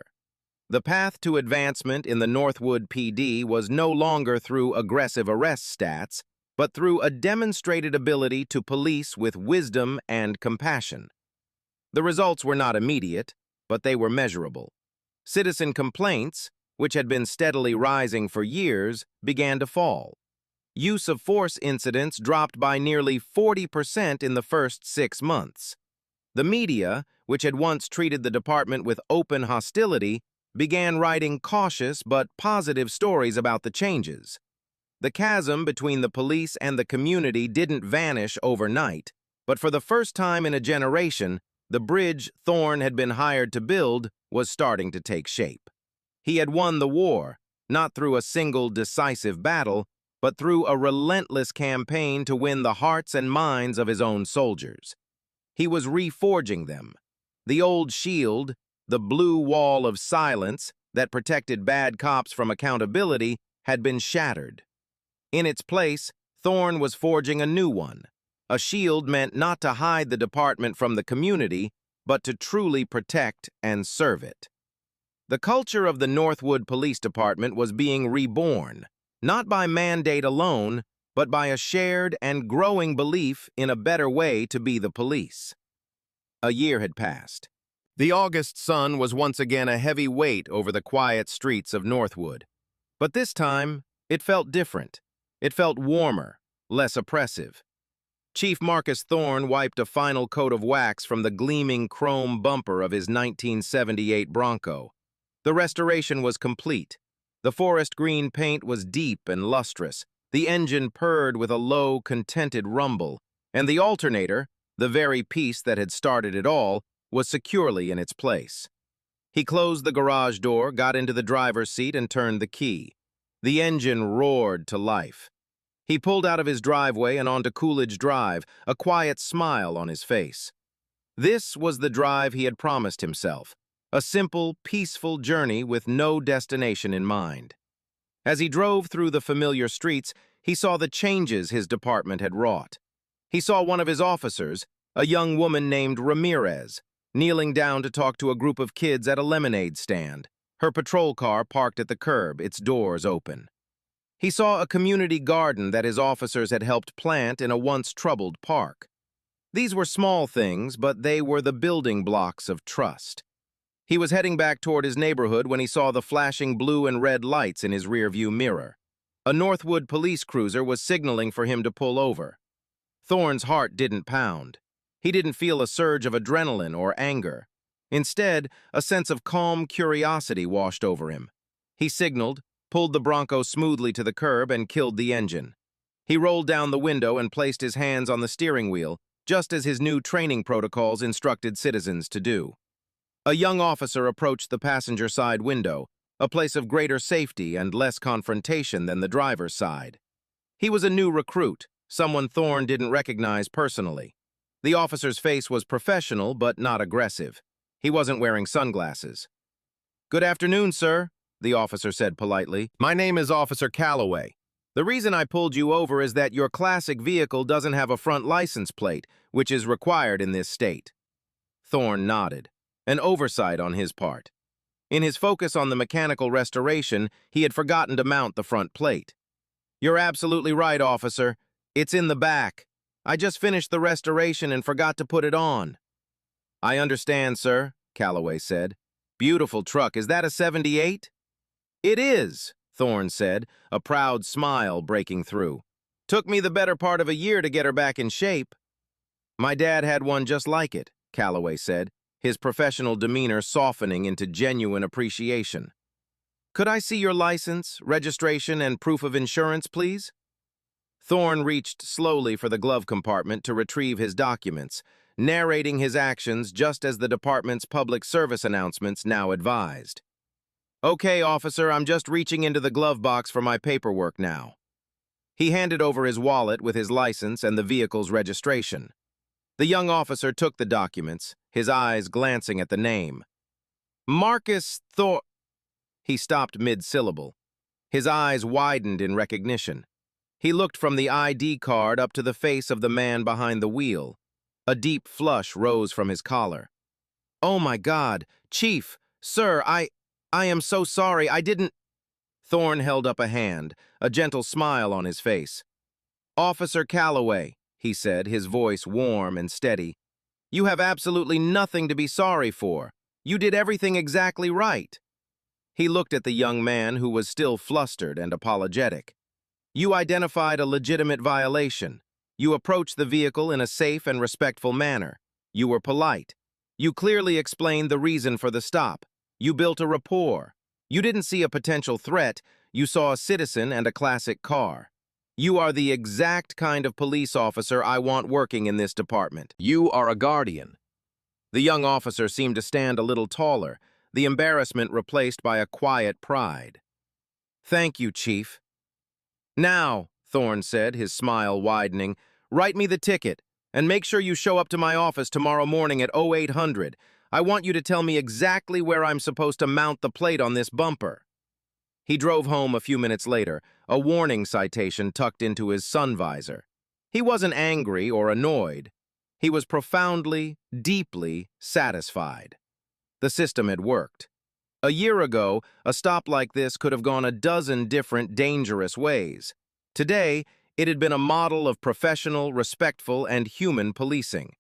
The path to advancement in the Northwood PD was no longer through aggressive arrest stats, but through a demonstrated ability to police with wisdom and compassion. The results were not immediate, but they were measurable. Citizen complaints, which had been steadily rising for years, began to fall. Use of force incidents dropped by nearly 40% in the first 6 months. The media, which had once treated the department with open hostility, began writing cautious but positive stories about the changes. The chasm between the police and the community didn't vanish overnight, but for the first time in a generation, the bridge Thorne had been hired to build was starting to take shape. He had won the war, not through a single decisive battle, but through a relentless campaign to win the hearts and minds of his own soldiers. He was reforging them. The old shield, the blue wall of silence that protected bad cops from accountability, had been shattered. In its place, Thorne was forging a new one, a shield meant not to hide the department from the community, but to truly protect and serve it. The culture of the Northwood Police Department was being reborn, not by mandate alone, but by a shared and growing belief in a better way to be the police. A year had passed. The August sun was once again a heavy weight over the quiet streets of Northwood. But this time, it felt different. It felt warmer, less oppressive. Chief Marcus Thorne wiped a final coat of wax from the gleaming chrome bumper of his 1978 Bronco. The restoration was complete. The forest green paint was deep and lustrous. The engine purred with a low, contented rumble, and the alternator, the very piece that had started it all, was securely in its place. He closed the garage door, got into the driver's seat, and turned the key. The engine roared to life. He pulled out of his driveway and onto Coolidge Drive, a quiet smile on his face. This was the drive he had promised himself, a simple, peaceful journey with no destination in mind. As he drove through the familiar streets, he saw the changes his department had wrought. He saw one of his officers, a young woman named Ramirez, kneeling down to talk to a group of kids at a lemonade stand, her patrol car parked at the curb, its doors open. He saw a community garden that his officers had helped plant in a once troubled park. These were small things, but they were the building blocks of trust. He was heading back toward his neighborhood when he saw the flashing blue and red lights in his rearview mirror. A Northwood police cruiser was signaling for him to pull over. Thorne's heart didn't pound. He didn't feel a surge of adrenaline or anger. Instead, a sense of calm curiosity washed over him. He signaled, pulled the Bronco smoothly to the curb, and killed the engine. He rolled down the window and placed his hands on the steering wheel, just as his new training protocols instructed citizens to do. A young officer approached the passenger side window, a place of greater safety and less confrontation than the driver's side. He was a new recruit, someone Thorne didn't recognize personally. The officer's face was professional but not aggressive. He wasn't wearing sunglasses. "Good afternoon, sir," the officer said politely. "My name is Officer Calloway. The reason I pulled you over is that your classic vehicle doesn't have a front license plate, which is required in this state." Thorne nodded, an oversight on his part. In his focus on the mechanical restoration, he had forgotten to mount the front plate. "You're absolutely right, officer. It's in the back. I just finished the restoration and forgot to put it on." "I understand, sir," Calloway said. "Beautiful truck. Is that a 78? "It is," Thorne said, a proud smile breaking through. "Took me the better part of a year to get her back in shape." "My dad had one just like it," Calloway said, his professional demeanor softening into genuine appreciation. "Could I see your license, registration, and proof of insurance, please?" Thorne reached slowly for the glove compartment to retrieve his documents, narrating his actions just as the department's public service announcements now advised. "Okay, officer, I'm just reaching into the glove box for my paperwork now." He handed over his wallet with his license and the vehicle's registration. The young officer took the documents, his eyes glancing at the name. "Marcus Thor—" He stopped mid-syllable. His eyes widened in recognition. He looked from the ID card up to the face of the man behind the wheel. A deep flush rose from his collar. "Oh my God, Chief, sir, I am so sorry, I didn't—" Thorne held up a hand, a gentle smile on his face. "Officer Calloway," he said, his voice warm and steady, "you have absolutely nothing to be sorry for. You did everything exactly right." He looked at the young man who was still flustered and apologetic. "You identified a legitimate violation. You approached the vehicle in a safe and respectful manner. You were polite. You clearly explained the reason for the stop. You built a rapport. You didn't see a potential threat. You saw a citizen and a classic car. You are the exact kind of police officer I want working in this department. You are a guardian." The young officer seemed to stand a little taller, the embarrassment replaced by a quiet pride. "Thank you, Chief." "Now," Thorne said, his smile widening, "write me the ticket, and make sure you show up to my office tomorrow morning at 0800. I want you to tell me exactly where I'm supposed to mount the plate on this bumper." He drove home a few minutes later, a warning citation tucked into his sun visor. He wasn't angry or annoyed. He was profoundly, deeply satisfied. The system had worked. A year ago, a stop like this could have gone a dozen different dangerous ways. Today, it had been a model of professional, respectful, and human policing.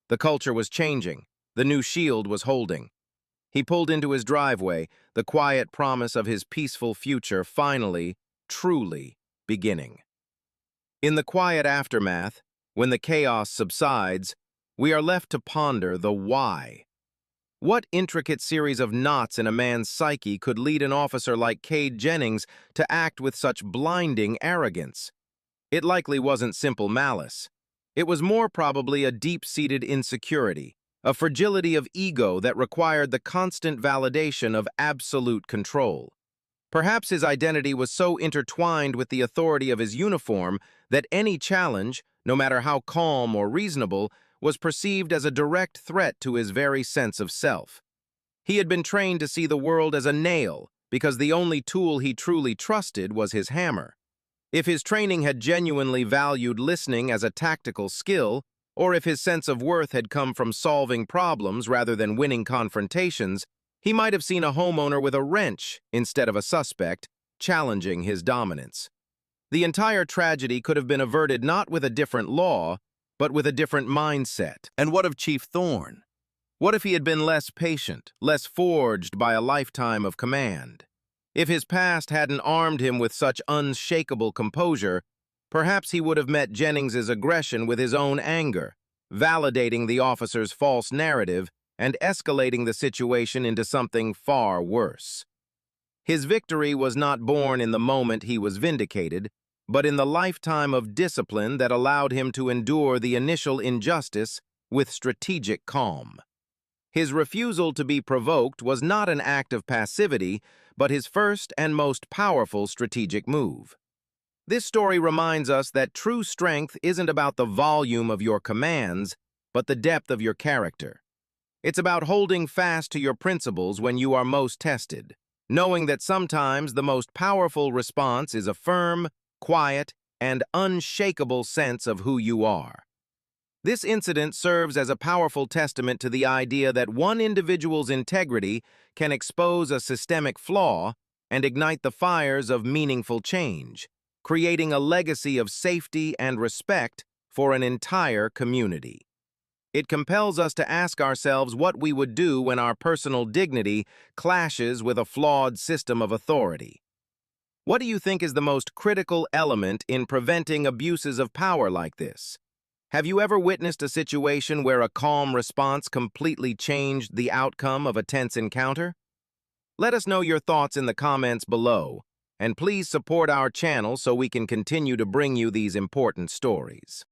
The culture was changing. The new shield was holding. He pulled into his driveway, the quiet promise of his peaceful future finally, truly beginning. In the quiet aftermath, when the chaos subsides, we are left to ponder the why. What intricate series of knots in a man's psyche could lead an officer like Cade Jennings to act with such blinding arrogance? It likely wasn't simple malice. It was more probably a deep-seated insecurity, a fragility of ego that required the constant validation of absolute control. Perhaps his identity was so intertwined with the authority of his uniform that any challenge, no matter how calm or reasonable, was perceived as a direct threat to his very sense of self. He had been trained to see the world as a nail because the only tool he truly trusted was his hammer. If his training had genuinely valued listening as a tactical skill, or if his sense of worth had come from solving problems rather than winning confrontations, he might have seen a homeowner with a wrench instead of a suspect, challenging his dominance. The entire tragedy could have been averted not with a different law, but with a different mindset. And what of Chief Thorne? What if he had been less patient, less forged by a lifetime of command? If his past hadn't armed him with such unshakable composure, perhaps he would have met Jennings's aggression with his own anger, validating the officer's false narrative and escalating the situation into something far worse. His victory was not born in the moment he was vindicated, but in the lifetime of discipline that allowed him to endure the initial injustice with strategic calm. His refusal to be provoked was not an act of passivity, but his first and most powerful strategic move. This story reminds us that true strength isn't about the volume of your commands, but the depth of your character. It's about holding fast to your principles when you are most tested, knowing that sometimes the most powerful response is a firm, quiet, and unshakable sense of who you are. This incident serves as a powerful testament to the idea that one individual's integrity can expose a systemic flaw and ignite the fires of meaningful change, creating a legacy of safety and respect for an entire community. It compels us to ask ourselves what we would do when our personal dignity clashes with a flawed system of authority. What do you think is the most critical element in preventing abuses of power like this? Have you ever witnessed a situation where a calm response completely changed the outcome of a tense encounter? Let us know your thoughts in the comments below, and please support our channel so we can continue to bring you these important stories.